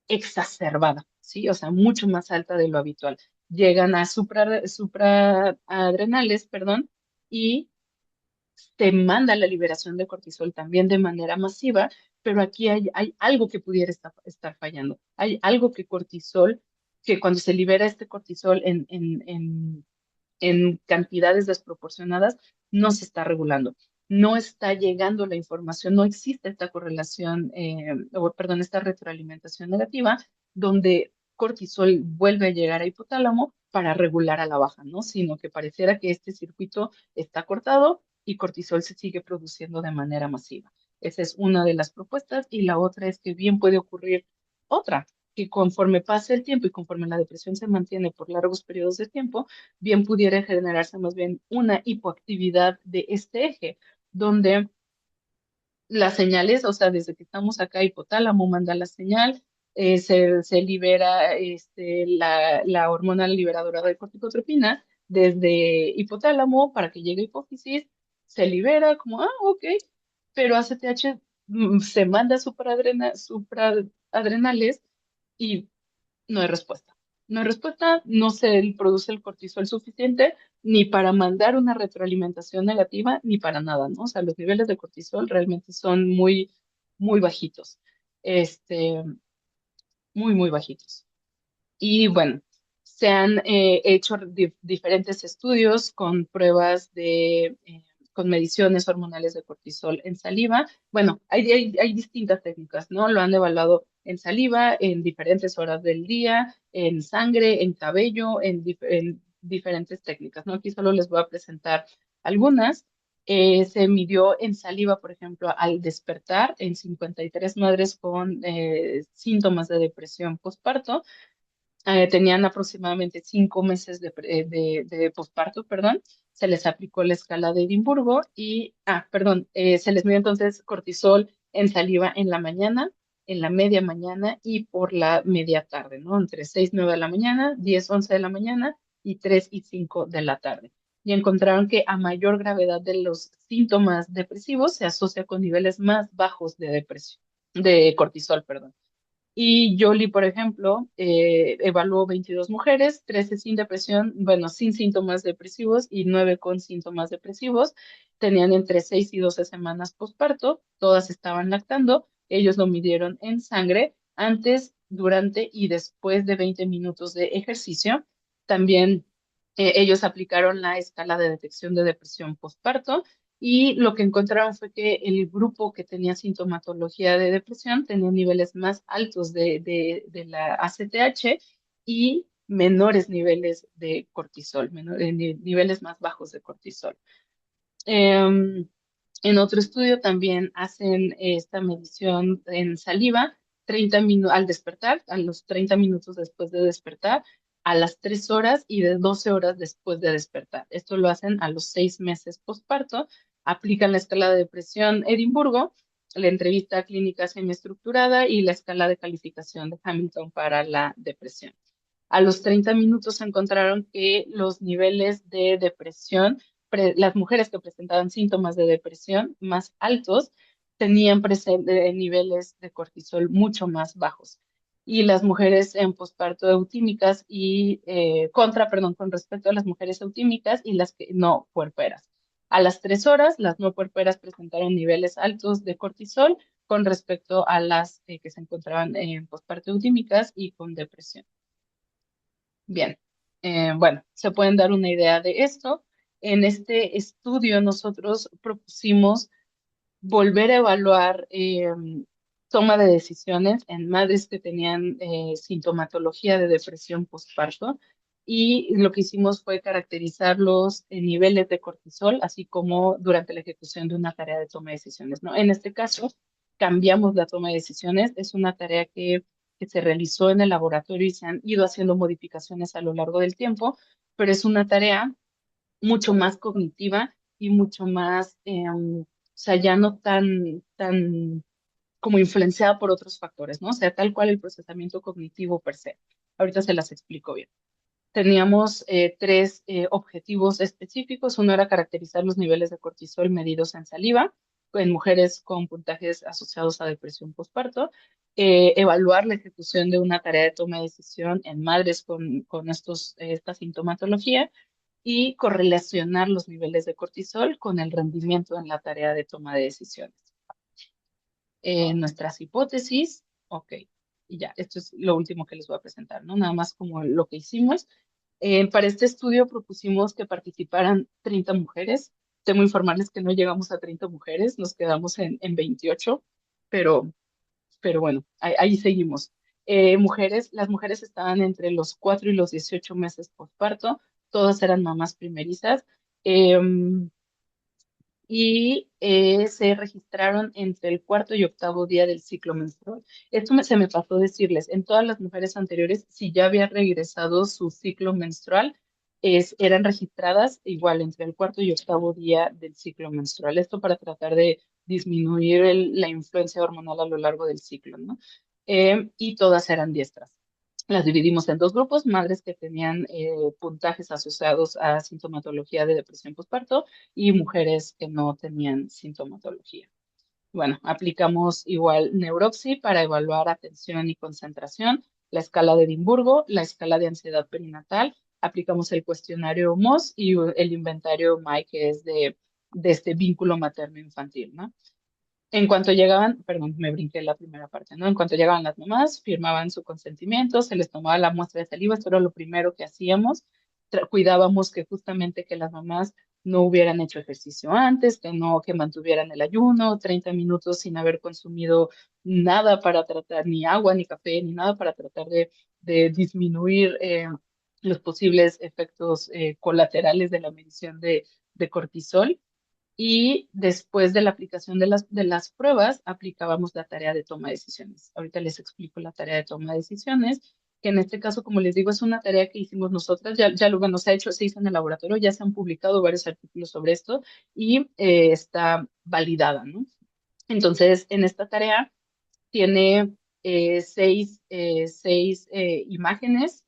exacerbada, ¿sí? O sea, mucho más alta de lo habitual. Llegan a supraadrenales, perdón, y te manda la liberación de cortisol también de manera masiva, pero aquí hay algo que pudiera estar fallando. Hay algo que cortisol, que cuando se libera este cortisol en cantidades desproporcionadas, no se está regulando. No está llegando la información, no existe esta correlación, o perdón, esta retroalimentación negativa, donde cortisol vuelve a llegar a hipotálamo para regular a la baja, ¿no? Sino que pareciera que este circuito está cortado y cortisol se sigue produciendo de manera masiva. Esa es una de las propuestas y la otra es que bien puede ocurrir otra, que conforme pase el tiempo y conforme la depresión se mantiene por largos periodos de tiempo, bien pudiera generarse más bien una hipoactividad de este eje, donde las señales, o sea, desde que estamos acá, hipotálamo manda la señal, se libera la hormona liberadora de corticotropina desde hipotálamo para que llegue a hipófisis, se libera como, ok, pero ACTH se manda a supraadrenales y no hay respuesta. No hay respuesta, no se produce el cortisol suficiente ni para mandar una retroalimentación negativa ni para nada, ¿no? O sea, los niveles de cortisol realmente son muy bajitos, este, muy bajitos. Y bueno, se han hecho diferentes estudios con pruebas con mediciones hormonales de cortisol en saliva. Bueno, hay distintas técnicas, ¿no? Lo han evaluado en saliva, en diferentes horas del día, en sangre, en cabello, en diferentes técnicas, ¿no? Aquí solo les voy a presentar algunas. Se midió en saliva, por ejemplo, al despertar en 53 madres con síntomas de depresión postparto tenían aproximadamente 5 meses de posparto, perdón. Se les aplicó la escala de Edimburgo y, perdón, se les midió entonces cortisol en saliva en la mañana, en la media mañana y por la media tarde, ¿no? Entre 6 y 9 de la mañana, 10 11 de la mañana y 3 y 5 de la tarde. Y encontraron que a mayor gravedad de los síntomas depresivos se asocia con niveles más bajos de depresión, de cortisol, perdón. Y Jolie, por ejemplo, evaluó 22 mujeres, 13 sin depresión, bueno, sin síntomas depresivos y 9 con síntomas depresivos. Tenían entre 6 y 12 semanas posparto, todas estaban lactando. Ellos lo midieron en sangre antes, durante y después de 20 minutos de ejercicio. También Ellos aplicaron la escala de detección de depresión postparto y lo que encontraron fue que el grupo que tenía sintomatología de depresión tenía niveles más altos de la ACTH y menores niveles de cortisol, niveles más bajos de cortisol. Em, en otro estudio también hacen esta medición en saliva 30 al despertar, a los 30 minutos después de despertar, a las 3 horas y de 12 horas después de despertar. Esto lo hacen a los 6 meses postparto, aplican la escala de depresión Edimburgo, la entrevista clínica semiestructurada y la escala de calificación de Hamilton para la depresión. A los 30 minutos encontraron que los niveles de depresión, las mujeres que presentaban síntomas de depresión más altos, tenían niveles de cortisol mucho más bajos. Y las mujeres en posparto eutímicas y perdón, con respecto a las mujeres eutímicas y las que no puerperas. A las 3 horas, las no puerperas presentaron niveles altos de cortisol con respecto a las que se encontraban en posparto eutímicas y con depresión. Bien, bueno, se pueden dar una idea de esto. En este estudio nosotros propusimos volver a evaluar toma de decisiones en madres que tenían sintomatología de depresión postparto y lo que hicimos fue caracterizar los niveles de cortisol, así como durante la ejecución de una tarea de toma de decisiones, ¿no? En este caso, cambiamos la toma de decisiones. Es una tarea que se realizó en el laboratorio y se han ido haciendo modificaciones a lo largo del tiempo, pero es una tarea mucho más cognitiva y mucho más, o sea, ya no tan como influenciada por otros factores, ¿no? O sea, tal cual el procesamiento cognitivo per se. Ahorita se las explico bien. Teníamos tres objetivos específicos. Uno era caracterizar los niveles de cortisol medidos en saliva en mujeres con puntajes asociados a depresión postparto, evaluar la ejecución de una tarea de toma de decisión en madres con esta sintomatología y correlacionar los niveles de cortisol con el rendimiento en la tarea de toma de decisiones. Nuestras hipótesis, ok, y ya, esto es lo último que les voy a presentar, ¿no? Nada más como lo que hicimos. Para este estudio propusimos que participaran 30 mujeres. Temo informarles que no llegamos a 30 mujeres, nos quedamos en 28, pero, pero bueno, ahí seguimos. Las mujeres estaban entre los 4 y los 18 meses postparto, todas eran mamás primerizas. Se registraron entre el cuarto y octavo día del ciclo menstrual. Se me pasó decirles, en todas las mujeres anteriores, si ya había regresado su ciclo menstrual, eran registradas igual entre el cuarto y octavo día del ciclo menstrual. Esto para tratar de disminuir la influencia hormonal a lo largo del ciclo, ¿no? Y todas eran diestras. Las dividimos en dos grupos, madres que tenían puntajes asociados a sintomatología de depresión postparto y mujeres que no tenían sintomatología. Bueno, aplicamos igual Neuropsy para evaluar atención y concentración, la escala de Edimburgo, la escala de ansiedad perinatal, aplicamos el cuestionario MOS y el inventario MAI, que es de este vínculo materno-infantil, ¿no? En cuanto llegaban, perdón, me brinqué la primera parte, ¿no? En cuanto llegaban las mamás, firmaban su consentimiento, se les tomaba la muestra de saliva, esto era lo primero que hacíamos. Cuidábamos que justamente que las mamás no hubieran hecho ejercicio antes, que mantuvieran el ayuno, 30 minutos sin haber consumido nada para tratar, ni agua, ni café, ni nada para tratar de disminuir los posibles efectos colaterales de la medición de cortisol. Y después de la aplicación de las pruebas, aplicábamos la tarea de toma de decisiones. Ahorita les explico la tarea de toma de decisiones, que en este caso, como les digo, es una tarea que hicimos nosotras, ya lo bueno, se hizo en el laboratorio, ya se han publicado varios artículos sobre esto y está validada, ¿no? Entonces, en esta tarea tiene seis imágenes.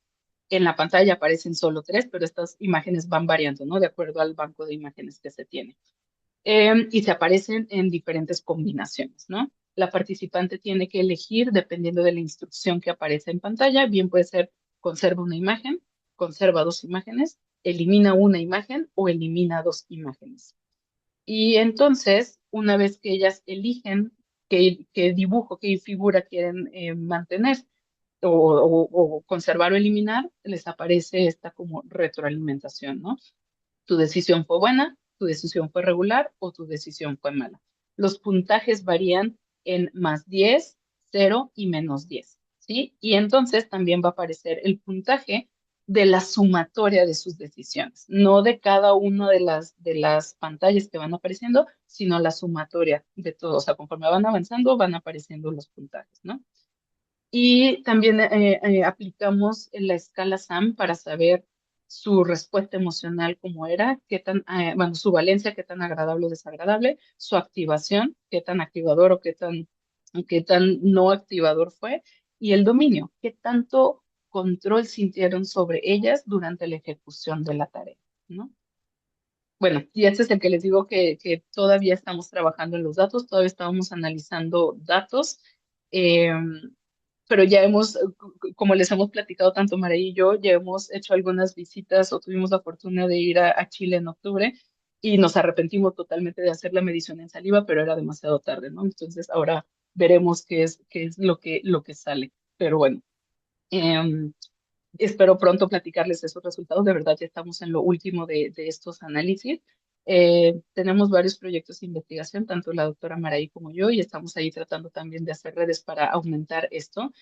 En la pantalla aparecen solo tres, pero estas imágenes van variando, ¿no? De acuerdo al banco de imágenes que se tiene. Y se aparecen en diferentes combinaciones, ¿no? La participante tiene que elegir dependiendo de la instrucción que aparece en pantalla, bien puede ser conserva una imagen, conserva dos imágenes, elimina una imagen o elimina dos imágenes. Y entonces, una vez que ellas eligen qué dibujo, qué figura quieren mantener, o conservar o eliminar, les aparece esta como retroalimentación, ¿no? Tu decisión fue buena, tu decisión fue regular o tu decisión fue mala. Los puntajes varían en +10, 0 y -10, ¿sí? Y entonces también va a aparecer el puntaje de la sumatoria de sus decisiones, no de cada una de las pantallas que van apareciendo, sino la sumatoria de todo. O sea, conforme van avanzando, van apareciendo los puntajes, ¿no? Y también aplicamos la escala SAM para saber su respuesta emocional cómo era, qué tan, bueno, su valencia, qué tan agradable o desagradable, su activación, qué tan activador o qué tan no activador fue, y el dominio, qué tanto control sintieron sobre ellas durante la ejecución de la tarea, ¿no? Bueno, y este es el que les digo que todavía estamos trabajando en los datos, todavía estamos analizando datos. Pero ya hemos, como les hemos platicado tanto María y yo, ya hemos hecho algunas visitas o tuvimos la fortuna de ir a Chile en octubre y nos arrepentimos totalmente de hacer la medición en saliva, pero era demasiado tarde, ¿no? Entonces ahora veremos qué es lo que sale. Pero bueno, em, espero pronto platicarles esos resultados. De verdad, ya estamos en lo último de estos análisis. Tenemos varios proyectos de investigación, tanto la doctora Maraí como yo, y estamos ahí tratando también de hacer redes para aumentar esto.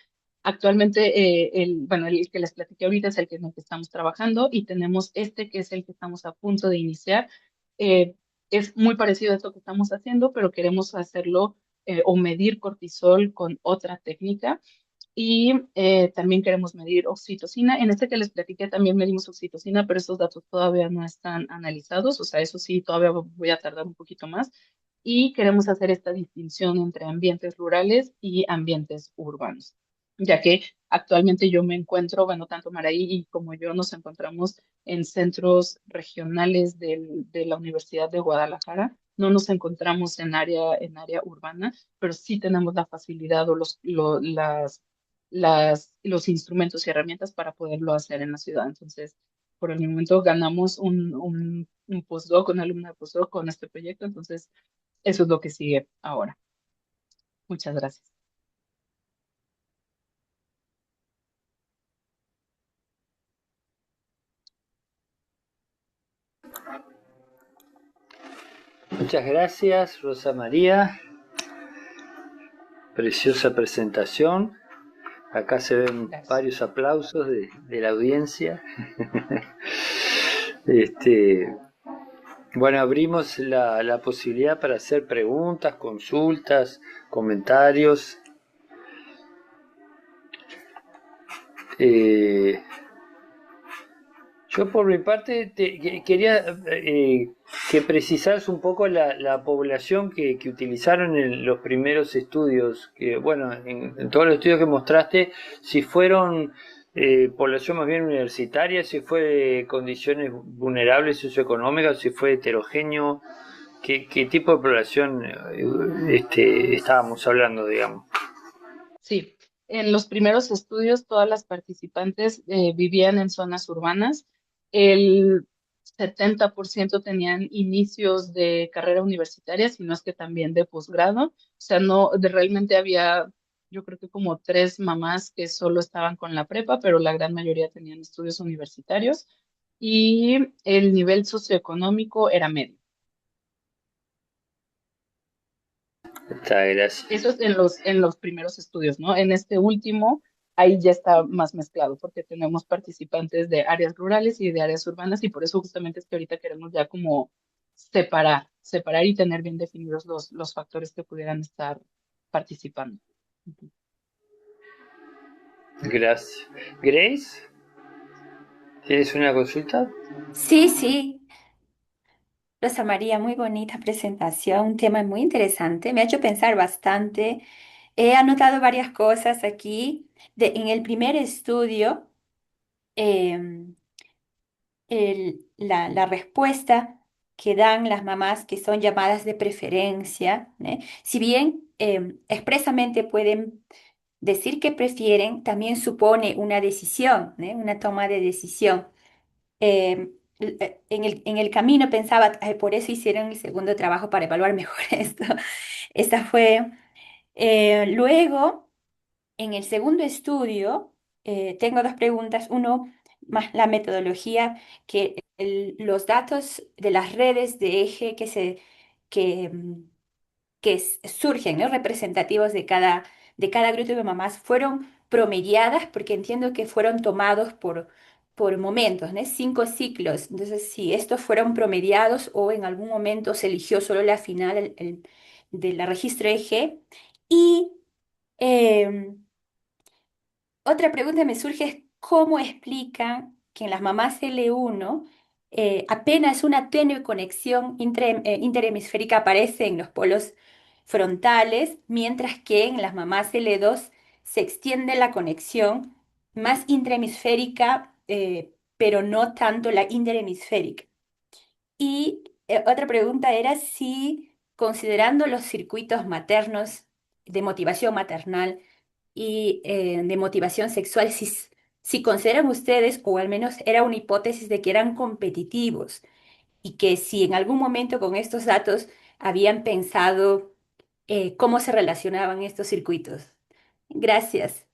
Actualmente, bueno, el que les platiqué ahorita es el que en el que estamos trabajando y tenemos este que es el que estamos a punto de iniciar. Eh, es muy parecido a esto que estamos haciendo, pero queremos hacerlo o medir cortisol con otra técnica y también queremos medir oxitocina. En este que les platiqué también medimos oxitocina, pero estos datos todavía no están analizados, o sea, eso sí, todavía voy a tardar un poquito más. Y queremos hacer esta distinción entre ambientes rurales y ambientes urbanos, ya que actualmente yo me encuentro, bueno, tanto Maraí y como yo nos encontramos en centros regionales de la Universidad de Guadalajara. No nos encontramos en área urbana, pero sí tenemos la facilidad o los instrumentos y herramientas para poderlo hacer en la ciudad. Entonces, por el momento ganamos un postdoc, una alumna de postdoc con este proyecto. Entonces, eso es lo que sigue ahora. Muchas gracias. Muchas gracias, Rosa María. Preciosa presentación. Acá se ven Gracias. varios aplausos de la audiencia. Este, bueno, abrimos la posibilidad para hacer preguntas, consultas, comentarios. Eh, yo por mi parte quería que precisaras un poco la población que utilizaron en los primeros estudios, que bueno, en todos los estudios que mostraste, si fueron población más bien universitaria, si fue de condiciones vulnerables socioeconómicas, si fue heterogéneo, qué tipo de población estábamos hablando, digamos. Sí, en los primeros estudios todas las participantes vivían en zonas urbanas. El 70% tenían inicios de carrera universitaria, si no es que también de posgrado. O sea, no, realmente había, yo creo que como tres mamás que solo estaban con la prepa, pero la gran mayoría tenían estudios universitarios. Y el nivel socioeconómico era medio. Muchas gracias. Eso es en los primeros estudios, ¿no? En este último, ahí ya está más mezclado, porque tenemos participantes de áreas rurales y de áreas urbanas, y por eso justamente es que ahorita queremos ya como separar y tener bien definidos los factores que pudieran estar participando. Ujú. Gracias. Grace, ¿tienes una consulta? Sí, sí, Rosa María, muy bonita presentación, un tema muy interesante, me ha hecho pensar bastante. He anotado varias cosas aquí. En el primer estudio, em, la respuesta que dan las mamás que son llamadas de preferencia, ¿eh? Si bien expresamente pueden decir que prefieren, también supone una decisión, ¿eh? Una toma de decisión. En el camino pensaba: "Ay, por eso hicieron el segundo trabajo para evaluar mejor esto". Esa fue. Luego, en el segundo estudio, tengo dos preguntas. Uno, más la metodología, que los datos de las redes de eje que, mm, surgen, ¿no? Representativos de cada grupo de mamás, fueron promediadas, porque entiendo que fueron tomados por momentos, ¿no? 5 ciclos. Entonces, si estos fueron promediados o en algún momento se eligió solo la final de la registro eje. Y em, otra pregunta que me surge es cómo explican que en las mamás L1 apenas una tenue conexión interhemisférica aparece en los polos frontales, mientras que en las mamás L2 se extiende la conexión más intrahemisférica, pero no tanto la interhemisférica. Y otra pregunta era si, considerando los circuitos maternos de motivación maternal, y de motivación sexual, si consideran ustedes, o al menos era una hipótesis de que eran competitivos y que si en algún momento con estos datos habían pensado cómo se relacionaban estos circuitos. Gracias.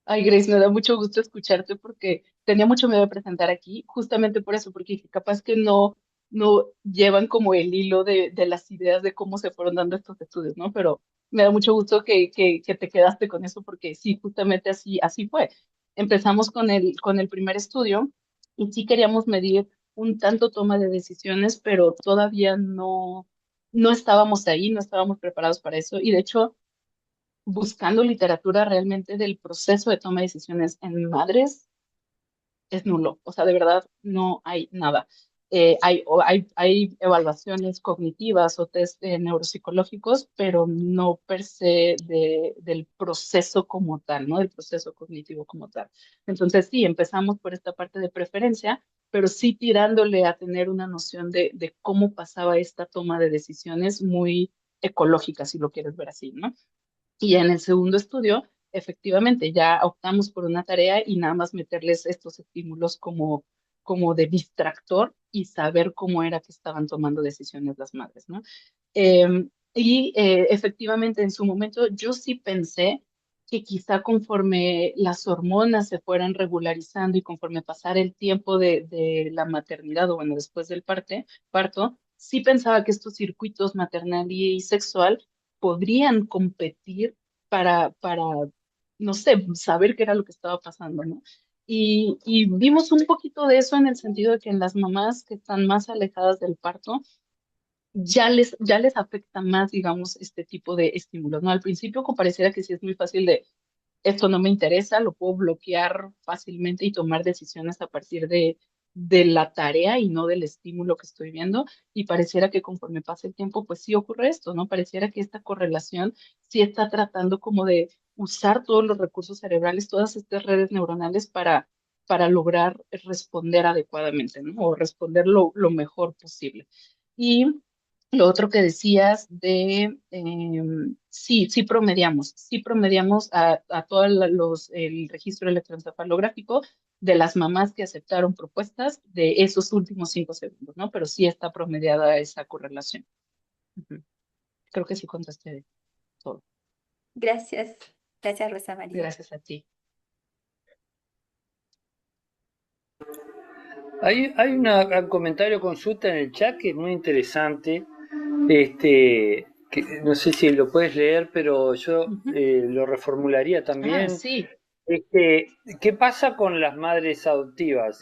Ay, Grace, me da mucho gusto escucharte porque tenía mucho miedo de presentar aquí, justamente por eso, porque dije, capaz que no llevan como el hilo de las ideas de cómo se fueron dando estos estudios, ¿no? Pero me da mucho gusto que te quedaste con eso porque sí, justamente así fue. Empezamos con el primer estudio y sí queríamos medir un tanto toma de decisiones, pero todavía no estábamos ahí, no estábamos preparados para eso. Y de hecho buscando literatura realmente del proceso de toma de decisiones en madres es nulo. O sea, de verdad no hay nada. Hay evaluaciones cognitivas o test neuropsicológicos, pero no per se del proceso como tal, ¿no? Del proceso cognitivo como tal. Entonces, sí, empezamos por esta parte de preferencia, pero sí tirándole a tener una noción de cómo pasaba esta toma de decisiones muy ecológica, si lo quieres ver así, ¿no? Y en el segundo estudio, efectivamente, ya optamos por una tarea y nada más meterles estos estímulos como de distractor y saber cómo era que estaban tomando decisiones las madres, ¿no? Efectivamente, en su momento yo sí pensé que quizá conforme las hormonas se fueran regularizando y conforme pasara el tiempo de la maternidad o bueno, después del parto, sí pensaba que estos circuitos maternal y sexual podrían competir para, no sé, saber qué era lo que estaba pasando, ¿no? Y vimos un poquito de eso en el sentido de que en las mamás que están más alejadas del parto, ya les afecta más, digamos, este tipo de estímulos, ¿no? Al principio como pareciera que sí es muy fácil de esto no me interesa, lo puedo bloquear fácilmente y tomar decisiones a partir de la tarea y no del estímulo que estoy viendo. Y pareciera que conforme pasa el tiempo, pues sí ocurre esto, ¿no? Pareciera que esta correlación sí está tratando como de usar todos los recursos cerebrales, todas estas redes neuronales para lograr responder adecuadamente, ¿no? O responder lo mejor posible. Y lo otro que decías sí promediamos a todos el registro electroencefalográfico de las mamás que aceptaron propuestas de esos últimos 5 segundos, ¿no? Pero sí está promediada esa correlación. Ujú. Creo que sí contesté todo. Gracias. Gracias, Rosa María. Gracias a ti. Hay un comentario consulta en el chat que es muy interesante. Que no sé si lo puedes leer, pero yo Ujú. lo reformularía Ah, también. sí. ¿Qué pasa con las madres adoptivas?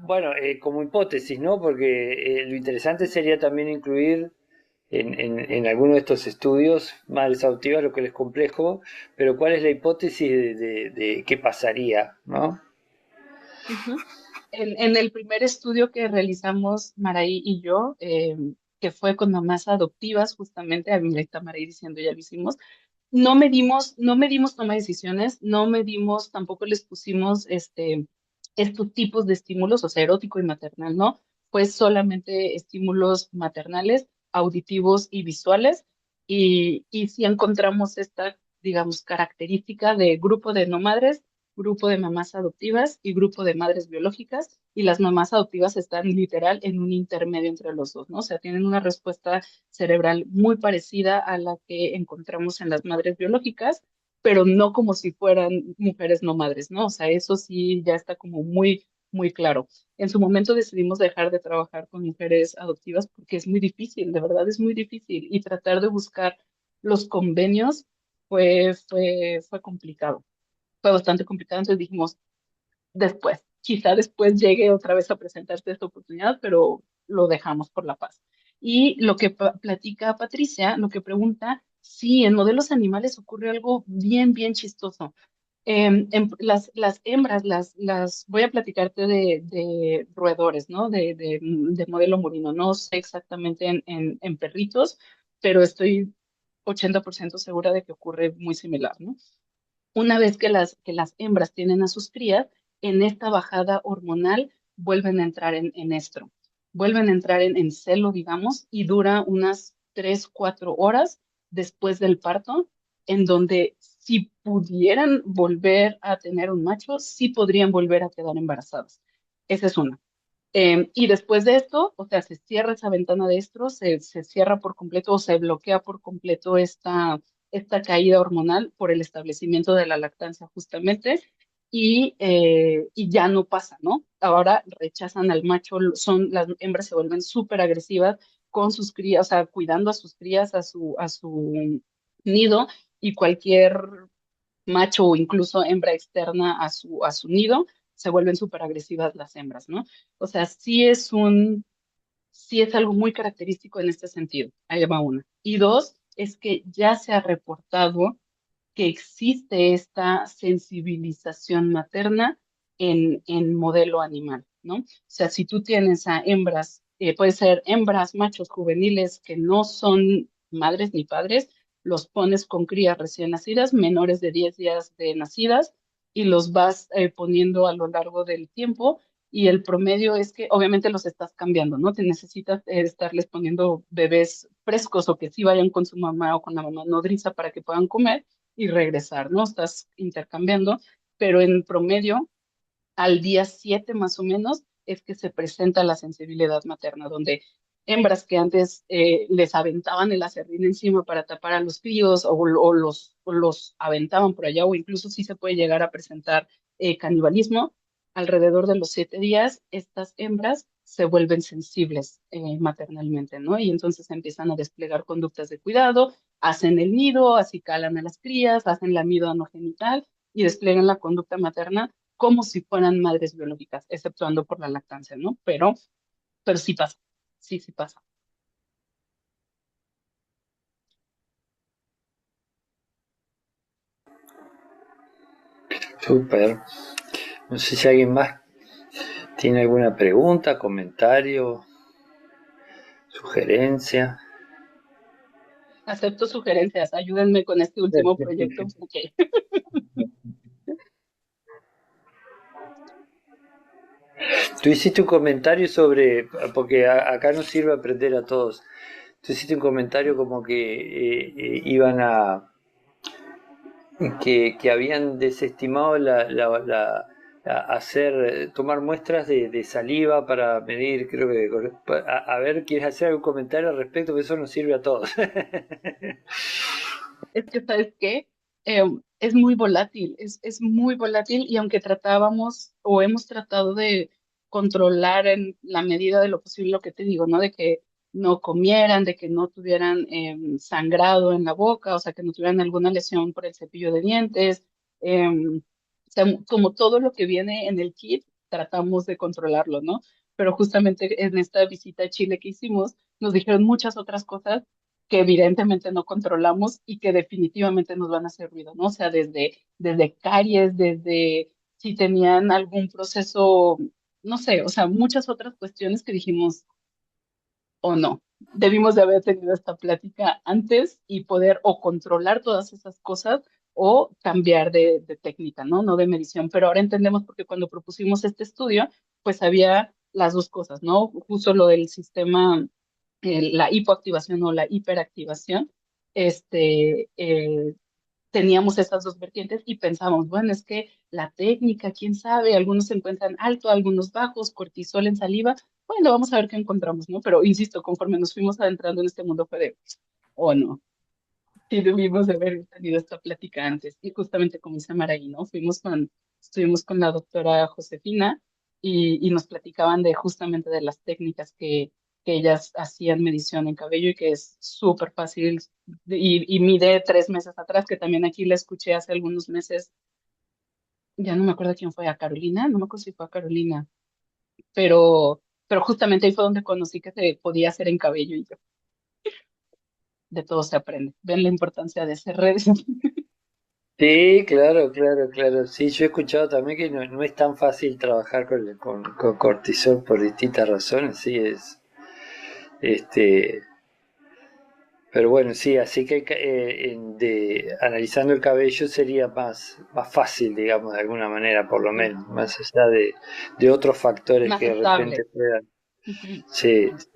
Bueno, como hipótesis, ¿no? Porque lo interesante sería también incluir en alguno de estos estudios madres adoptivas, lo que es complejo, pero ¿cuál es la hipótesis de qué pasaría, ¿no? Ujú. En el primer estudio que realizamos Maraí y yo, que fue con mamás adoptivas, justamente, a mí está Maraí diciendo ya lo hicimos, no medimos toma de decisiones, no medimos, tampoco les pusimos estos tipos de estímulos, o sea, erótico y maternal, ¿no? Fue solamente estímulos maternales, auditivos y visuales, y sí encontramos esta, digamos, característica de grupo de no madres, grupo de mamás adoptivas y grupo de madres biológicas, y las mamás adoptivas están literal en un intermedio entre los dos, ¿no? O sea, tienen una respuesta cerebral muy parecida a la que encontramos en las madres biológicas, pero no como si fueran mujeres no madres, ¿no? O sea, eso sí ya está como muy, muy claro. En su momento decidimos dejar de trabajar con mujeres adoptivas porque es muy difícil, de verdad es muy difícil, y tratar de buscar los convenios fue complicado, fue bastante complicado, entonces dijimos, después, quizá después llegue otra vez a presentarte esta oportunidad, pero lo dejamos por la paz. Y lo que platica Patricia, lo que pregunta, sí, en modelos animales ocurre algo bien, bien chistoso. Las hembras, voy a platicarte de roedores, ¿no? De modelo murino. No sé exactamente en perritos, pero estoy 80% segura de que ocurre muy similar, ¿no? Una vez que las hembras tienen a sus crías, en esta bajada hormonal vuelven a entrar en estro, vuelven a entrar en celo, digamos, y dura unas 3, 4 horas después del parto, en donde si pudieran volver a tener un macho, sí podrían volver a quedar embarazadas. Esa es una. Y después de esto, o sea, se cierra esa ventana de estro, se cierra por completo o se bloquea por completo esta caída hormonal por el establecimiento de la lactancia justamente, y ya no pasa, ¿no? Ahora rechazan al macho, las hembras se vuelven súper agresivas con sus crías, o sea, cuidando a sus crías, a su nido, y cualquier macho o incluso hembra externa a su nido, se vuelven súper agresivas las hembras, ¿no? O sea, sí es algo muy característico en este sentido. Ahí va una. Y dos, es que ya se ha reportado que existe esta sensibilización materna en modelo animal, ¿no? O sea, si tú tienes a hembras, puede ser hembras, machos juveniles que no son madres ni padres, los pones con crías recién nacidas, menores de 10 días de nacidas, y los vas poniendo a lo largo del tiempo. Y el promedio es que obviamente los estás cambiando, ¿no? Te necesitas estarles poniendo bebés frescos o que sí vayan con su mamá o con la mamá nodriza para que puedan comer y regresar, ¿no? Estás intercambiando, pero en promedio, al día 7 más o menos, es que se presenta la sensibilidad materna, donde hembras que antes les aventaban el aserrín encima para tapar a los críos o los aventaban por allá, o incluso sí se puede llegar a presentar canibalismo, alrededor de los 7 días, estas hembras se vuelven sensibles maternalmente, ¿no? Y entonces empiezan a desplegar conductas de cuidado, hacen el nido, acicalan a las crías, hacen la nido anogenital y despliegan la conducta materna como si fueran madres biológicas, exceptuando por la lactancia, ¿no? Pero sí pasa, sí, sí pasa. Súper. No sé si alguien más tiene alguna pregunta, comentario, sugerencia. Acepto sugerencias, ayúdenme con este último proyecto, porque Tú hiciste un comentario sobre, porque acá nos sirve aprender a todos. Tú hiciste un comentario como que iban que habían desestimado tomar muestras de saliva para medir, creo que, a ver, ¿quieres hacer algún comentario al respecto? Que eso nos sirve a todos. es que, ¿sabes qué? Es muy volátil, es muy volátil, y aunque tratábamos o hemos tratado de controlar en la medida de lo posible lo que te digo, ¿no? De que no comieran, de que no tuvieran sangrado en la boca, o sea, que no tuvieran alguna lesión por el cepillo de dientes, o sea, como todo lo que viene en el kit, tratamos de controlarlo, ¿no? Pero justamente en esta visita a Chile que hicimos, nos dijeron muchas otras cosas que evidentemente no controlamos y que definitivamente nos van a hacer ruido, ¿no? O sea, desde caries, desde si tenían algún proceso, no sé, o sea, muchas otras cuestiones que dijimos, o no, debimos de haber tenido esta plática antes y poder o controlar todas esas cosas o cambiar de técnica, ¿no? No de medición, pero ahora entendemos porque cuando propusimos este estudio, pues había las dos cosas, ¿no? Justo lo del sistema, la hipoactivación o la hiperactivación, teníamos esas dos vertientes y pensamos, bueno, es que la técnica, quién sabe, algunos se encuentran alto, algunos bajos, cortisol en saliva, bueno, vamos a ver qué encontramos, ¿no? Pero insisto, conforme nos fuimos adentrando en este mundo fue de, oh no. Sí, debimos de haber tenido esta plática antes. Y justamente como dice Maraí, ¿no? Estuvimos con la doctora Josefina y nos platicaban de justamente de las técnicas que ellas hacían medición en cabello y que es súper fácil. Y mide 3 meses atrás, que también aquí la escuché hace algunos meses, ya no me acuerdo quién fue, a Carolina, no me acuerdo si fue a Carolina, pero justamente ahí fue donde conocí que se podía hacer en cabello y yo, de todo se aprende. Ven la importancia de hacer redes. Sí, claro, claro, claro. Sí, yo he escuchado también que no es tan fácil trabajar con cortisol por distintas razones, sí, este, pero bueno, sí, así que analizando el cabello sería más fácil, digamos, de alguna manera, por lo Sí, menos, más allá de otros factores más que de repente estable. puedan. Ujú. Sí, sí.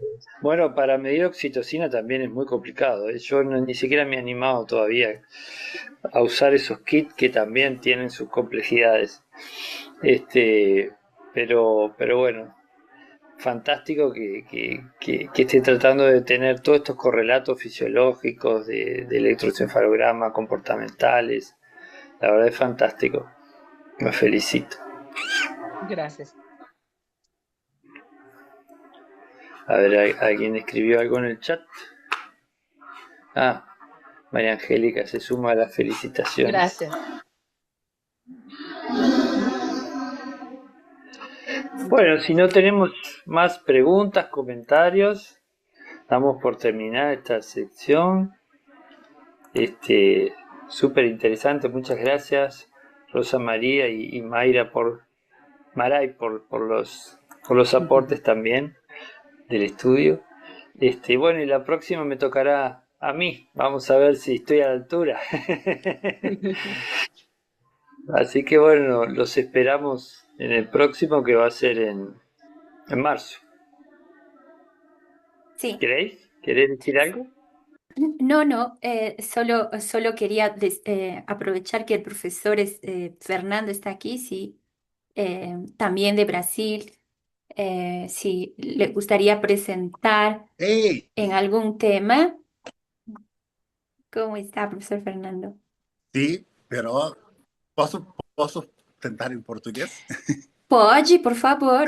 Bueno, para medir oxitocina también es muy complicado, ¿eh? Yo ni siquiera me he animado todavía a usar esos kits que también tienen sus complejidades. Este, pero bueno, fantástico que esté tratando de tener todos estos correlatos fisiológicos de electroencefalograma, comportamentales. La verdad es fantástico. Me felicito. Gracias. A ver, ¿alguien escribió algo en el chat? Ah, María Angélica se suma a las felicitaciones. Gracias. Bueno, si no tenemos más preguntas, comentarios, damos por terminada esta sección. Súper interesante, muchas gracias Rosa María y Mayra Maray por los aportes también del estudio. Bueno, y la próxima me tocará a mí. Vamos a ver si estoy a la altura. Así que bueno, los esperamos en el próximo que va a ser en marzo. Sí. ¿Queréis decir algo? No, no, solo quería aprovechar que el profesor Fernando está aquí, sí, también de Brasil, si le gustaría presentar Hey, en algún tema. ¿Cómo está, profesor Fernando? sí, pero posso tentar em português? Pode, por favor.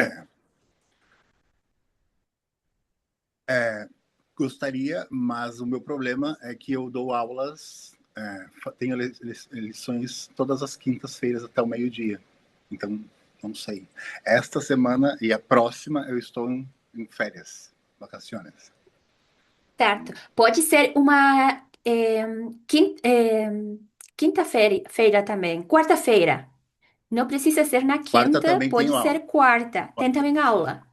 É, gostaria, mas o meu problema é que eu dou aulas, tenho lições todas as quintas-feiras até o meio-dia. Então, não sei. Esta semana e a próxima eu estou em férias, vacaciones. Certo. Pode ser uma quinta-feira também, quarta-feira. Não precisa ser na Quarta quinta, também pode tenho aula. ser quarta. Tem também aula.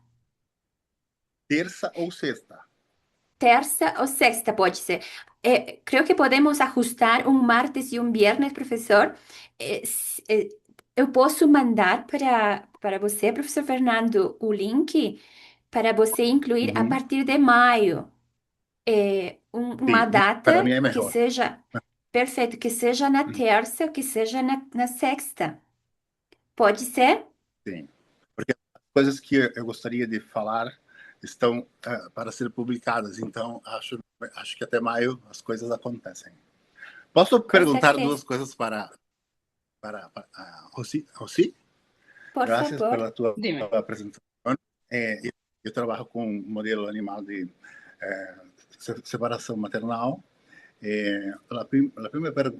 Terça ou sexta? Terça ou sexta pode ser. Creo que podemos ajustar um martes e um viernes, professor. Eu posso mandar para você, professor Fernando, o link para você incluir a Uhum. partir de maio. Uma Sim, para data mim é que melhor. seja perfeito, que seja na terça, que seja na sexta. Pode ser? Sim. Porque as coisas que eu gostaria de falar estão para ser publicadas, então acho que até maio as coisas acontecem. Posso Com perguntar certeza. duas coisas para Rossi? Rossi? Por Graças favor. pela tua Dime. apresentação. Eu trabalho com um modelo animal de separação maternal. A primeira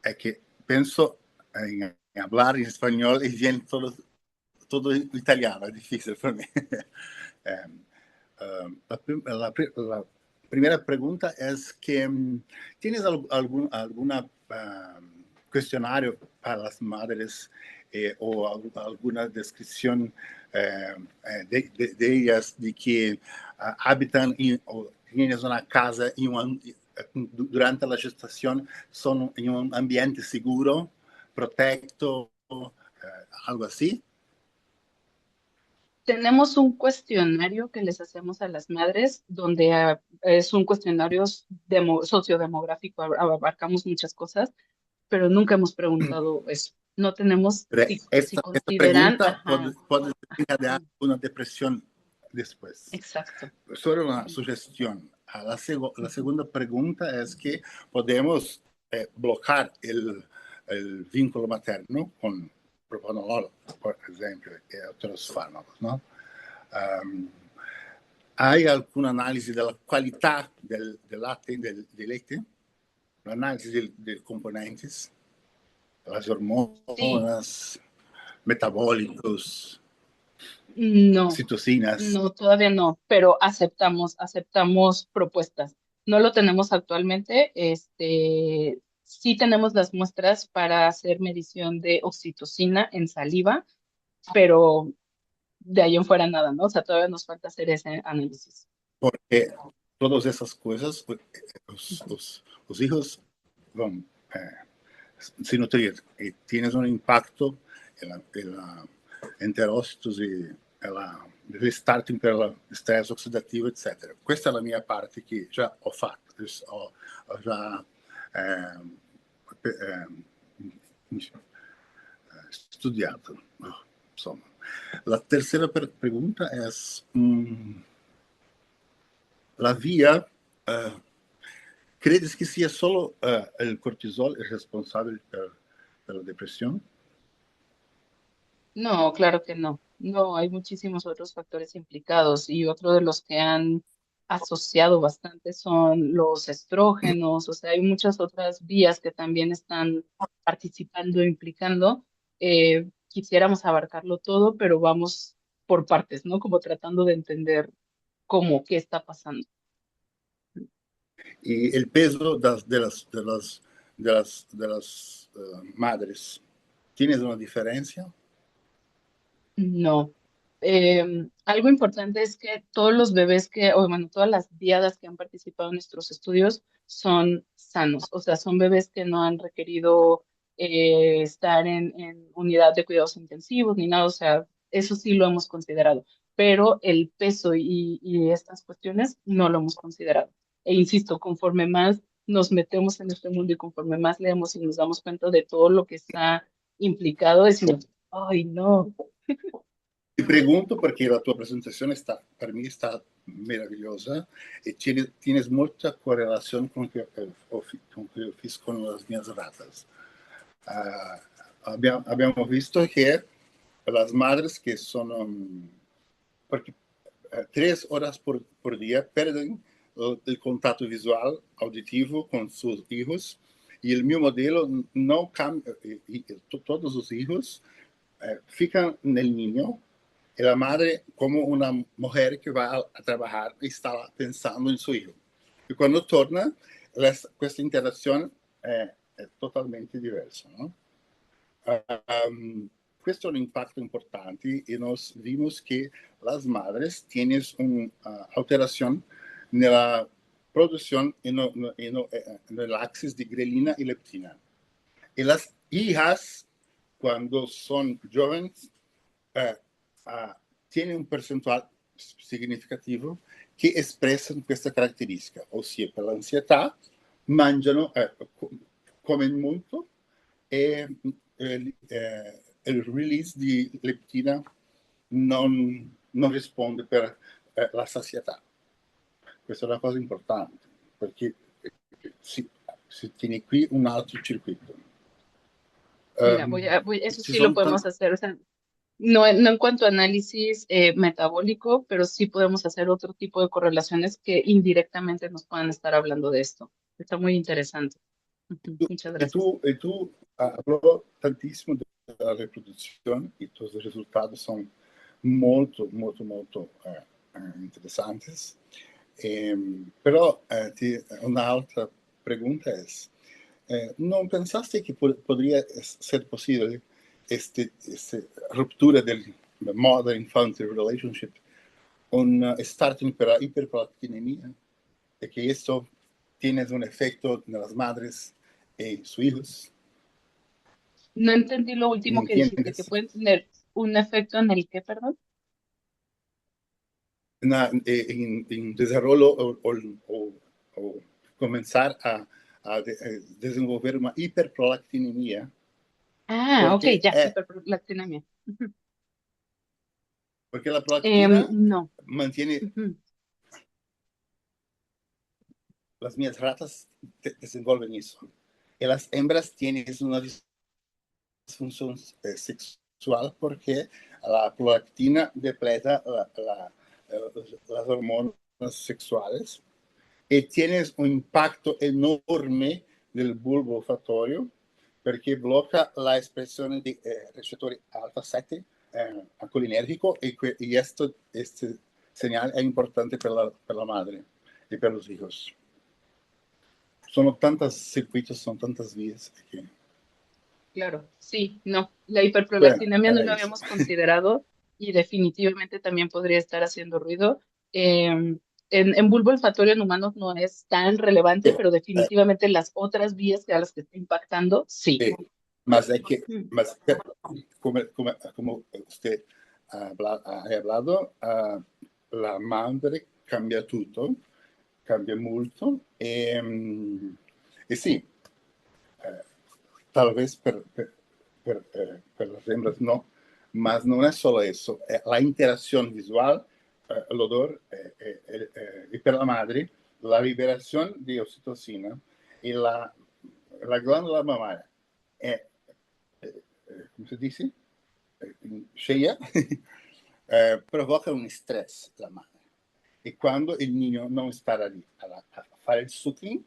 é que penso em falar em espanhol e vem todo italiano, é difícil para mim. La primera pregunta es que ¿tienes alguna cuestionario para las madres o alguna descripción de ellas de que habitan o tienes una casa durante la gestación son en un ambiente seguro, protecto, algo así? Tenemos un cuestionario que les hacemos a las madres, donde es un cuestionario sociodemográfico, abarcamos muchas cosas, pero nunca hemos preguntado eso. No tenemos, Pero si esta consideran, pregunta ajá, puede desencadear una depresión después. exacto. Solo una sugestión. La segunda pregunta es que podemos bloquear el vínculo materno con propanolol, por ejemplo, y otros fármacos, ¿no? ¿Hay alguna análisis de la calidad del leite? El análisis de componentes, las Sí, hormonas, metabólicos, no, citocinas. no, todavía no, pero aceptamos propuestas. No lo tenemos actualmente, sí tenemos las muestras para hacer medición de oxitocina en saliva, pero de ahí en fuera nada, ¿no? O sea, todavía nos falta hacer ese análisis. Porque todas esas cosas, los hijos van sin nutrir y tienes un impacto en enterócitos e restarting per stress oxidativo, etc. Questa è la mia parte che già ho fatto, ho già studiato. Insomma. La tercera pregunta es la vía. ¿Crees que sea solo el cortisol el responsable de la depresión? No, claro que no. No, hay muchísimos otros factores implicados y otro de los que han asociado bastante son los estrógenos, o sea, hay muchas otras vías que también están participando, implicando. Quisiéramos abarcarlo todo, pero vamos por partes, ¿no? Como tratando de entender cómo, qué está pasando. Y el peso de las madres, ¿tienes una diferencia? No. Algo importante es que todos los bebés o bueno, todas las diadas que han participado en nuestros estudios son sanos, o sea, son bebés que no han requerido estar en unidad de cuidados intensivos ni nada, o sea, eso sí lo hemos considerado, pero el peso y estas cuestiones no lo hemos considerado. E insisto, conforme más nos metemos en este mundo y conforme más leemos y nos damos cuenta de todo lo que está implicado, decimos, ay, no. Te pregunto porque la tua presentación para mí está maravillosa y tienes mucha correlación con lo que yo hice con las mías ratas. Habíamos visto que las madres que son, porque 3 horas por día pierden el contacto visual, auditivo con sus hijos y el mío modelo no cambia, y todos los hijos fican en el niño y la madre como una mujer que va a trabajar y está pensando en su hijo. Y cuando torna, esta interacción es totalmente diversa, ¿no? Questo è un impatto importante e noi vimos che las madres tienen un'alterazione nella produzione nell'axis di grelina e leptina. E las hijas, quando sono jóvenes, tienen un percentual significativo che espresso questa caratteristica, ossia per l'ansietà mangiano, comen molto e il release di leptina non risponde per la sazietà. Questa è una cosa importante, perché si tiene qui un altro circuito. Mira, eso Ci sí lo sono podemos hacer, o sea, no, no en cuanto a análisis metabólico, pero sí podemos hacer otro tipo de correlaciones que indirectamente nos puedan estar hablando de esto. Está muy interesante. Ujú, muchas gracias. tu habló tantissimo della riproduzione e i tuoi risultati sono molto, molto, molto interessantes. Però un'altra pregunta es, ¿no pensaste que podría ser posible esta ruptura del mother-infant relationship, un starting per la hiperprolactinemia, de que esto tiene un efecto en las madres y sus hijos? No entendí lo ¿Me último que dijiste, que entiendes? pueden tener un efecto en el que, perdón. En desarrollo o comenzar a desenvolver una hiperprolactinemia, Ah, ok, porque, ya, hiperprolactinemia. Ujú. porque la prolactina No. mantiene. Ujú. las mías ratas desenvolven eso. Y las hembras tienen una disfunción sexual porque la prolactina depleta las hormonas sexuales y tienes un impacto enorme del bulbo olfatorio perché blocca la espressione di recettori alfa 7 colinérgico y este señal es importante per la madre y per los hijos. Son tantos circuitos, son tantas vías que... Claro, sí, no, la hiperprolactinemia no lo habíamos considerado y definitivamente también podría estar haciendo ruido. En bulbo olfatorio en humanos no es tan relevante, pero definitivamente las otras vías a las que está impactando, sí. Mas es que, como usted ha hablado, la madre cambia tutto, cambia molto e sì, tal vez per las hembras no, mas no es solo eso, la interacción visual, el odor y per la madre, la liberación de oxitocina y la glándula mamaria, ¿cómo se dice? Cheia, provoca un estrés la madre. Y cuando el niño no está allí a fare il suckling,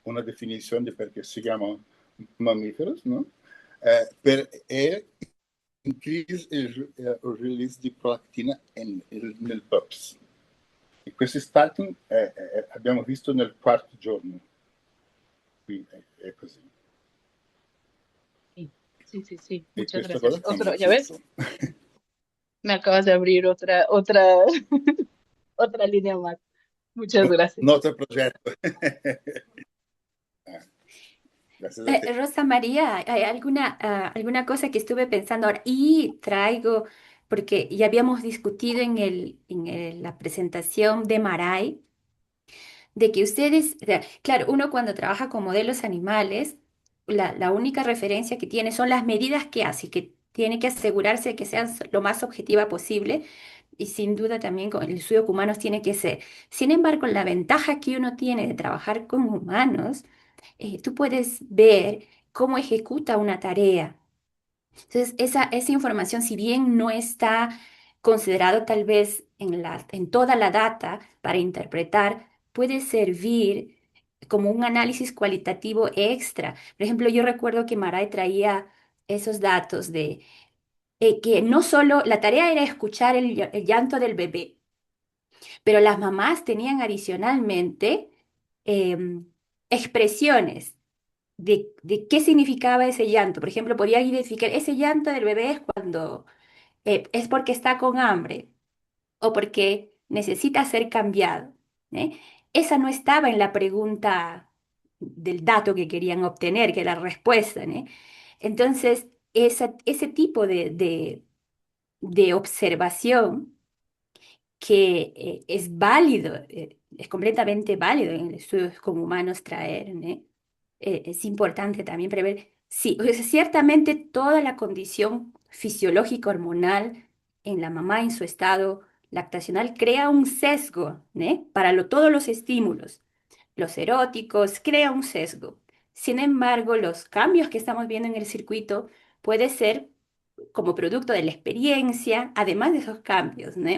una definición de por qué se llaman mamíferos, ¿no? Per increase il release di prolactina nel PUPS. E questo starting abbiamo visto nel quarto giorno. Qui è così. Sí. Muchas gracias. ¿Ya ves? Me acabas de abrir otra línea más. Muchas gracias. Nota proyecto. Rosa María, hay alguna cosa que estuve pensando ahora y traigo, porque ya habíamos discutido la presentación de Maray, de que ustedes, claro, uno cuando trabaja con modelos animales, la única referencia que tiene son las medidas que hace, que tiene que asegurarse de que sean lo más objetiva posible y sin duda también con el estudio con humanos tiene que ser. Sin embargo, la ventaja que uno tiene de trabajar con humanos, tú puedes ver cómo ejecuta una tarea. Entonces, esa información, si bien no está considerado tal vez en toda la data para interpretar, puede servir como un análisis cualitativo extra. Por ejemplo, yo recuerdo que Maray traía esos datos de que no solo la tarea era escuchar el llanto del bebé, pero las mamás tenían adicionalmente em, expresiones de qué significaba ese llanto. Por ejemplo, podía identificar, ese llanto del bebé es cuando es porque está con hambre o porque necesita ser cambiado. ¿Eh? Esa no estaba en la pregunta del dato que querían obtener, que era la respuesta. ¿Eh? Entonces, ese tipo de observación que es válido, es completamente válido en estudios con humanos traer, ¿eh? Es importante también prever, sí, o sea, ciertamente toda la condición fisiológica hormonal en la mamá en su estado lactacional crea un sesgo, ¿eh? Para todos los estímulos, los eróticos, crea un sesgo. Sin embargo, los cambios que estamos viendo en el circuito puede ser como producto de la experiencia, además de esos cambios, ¿no?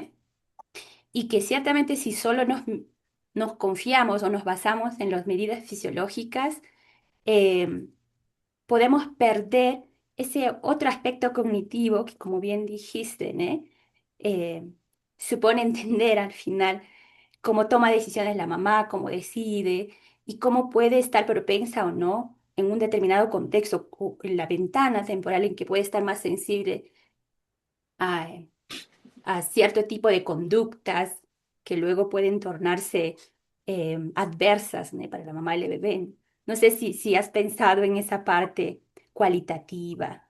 Y que ciertamente si solo nos confiamos o nos basamos en las medidas fisiológicas, eh, podemos perder ese otro aspecto cognitivo que, como bien dijiste, ¿né? Eh, supone entender al final cómo toma decisiones la mamá, cómo decide y cómo puede estar propensa o no en un determinado contexto, o en la ventana temporal en que puede estar más sensible a, a cierto tipo de conductas que luego pueden tornarse adversas, ¿no? Para la mamá y el bebé. No sé si has pensado en esa parte cualitativa.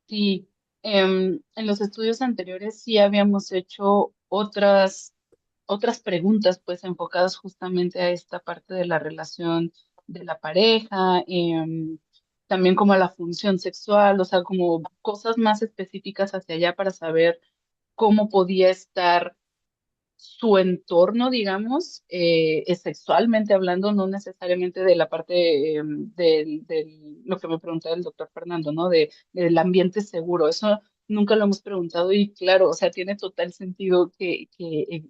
Sí, en los estudios anteriores sí habíamos hecho otras preguntas, pues enfocadas justamente a esta parte de la relación de la pareja, también como a la función sexual, o sea, como cosas más específicas hacia allá para saber cómo podía estar su entorno, digamos, sexualmente hablando, no necesariamente de la parte lo que me preguntaba el doctor Fernando, ¿no? Del ambiente seguro. Eso nunca lo hemos preguntado y claro, o sea, tiene total sentido que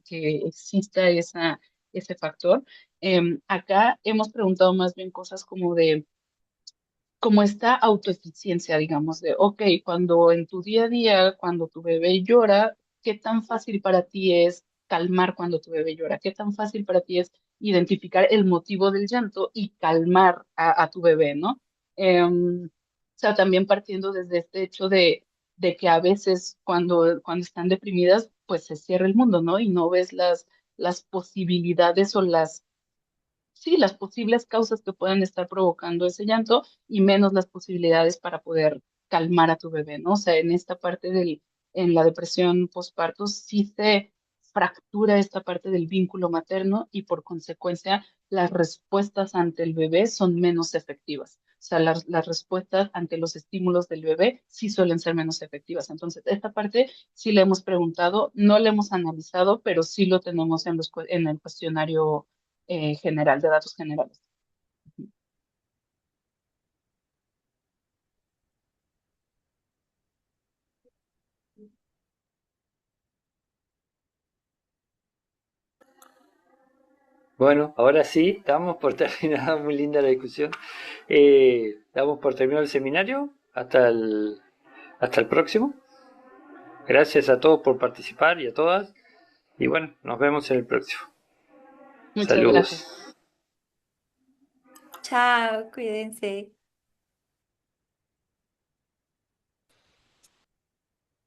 exista ese factor. Acá hemos preguntado más bien cosas como de como esta autoeficiencia, digamos, de, ok, cuando en tu día a día, cuando tu bebé llora, ¿qué tan fácil para ti es calmar cuando tu bebé llora? ¿Qué tan fácil para ti es identificar el motivo del llanto y calmar a tu bebé, ¿no? O sea, también partiendo desde este hecho de que a veces cuando están deprimidas, pues se cierra el mundo, ¿no? Y no ves las posibilidades o sí, las posibles causas que pueden estar provocando ese llanto y menos las posibilidades para poder calmar a tu bebé, ¿no? O sea, en esta parte en la depresión postparto sí se fractura esta parte del vínculo materno y por consecuencia las respuestas ante el bebé son menos efectivas. O sea, las respuestas ante los estímulos del bebé sí suelen ser menos efectivas. Entonces, esta parte sí le hemos preguntado, no le hemos analizado, pero sí lo tenemos en el cuestionario general, de datos generales. Bueno, ahora sí, damos por terminada, muy linda la discusión. Damos por terminado el seminario. Hasta el próximo. Gracias a todos por participar y a todas. Y bueno, nos vemos en el próximo. Muchas gracias. Saludos. Chao, cuídense.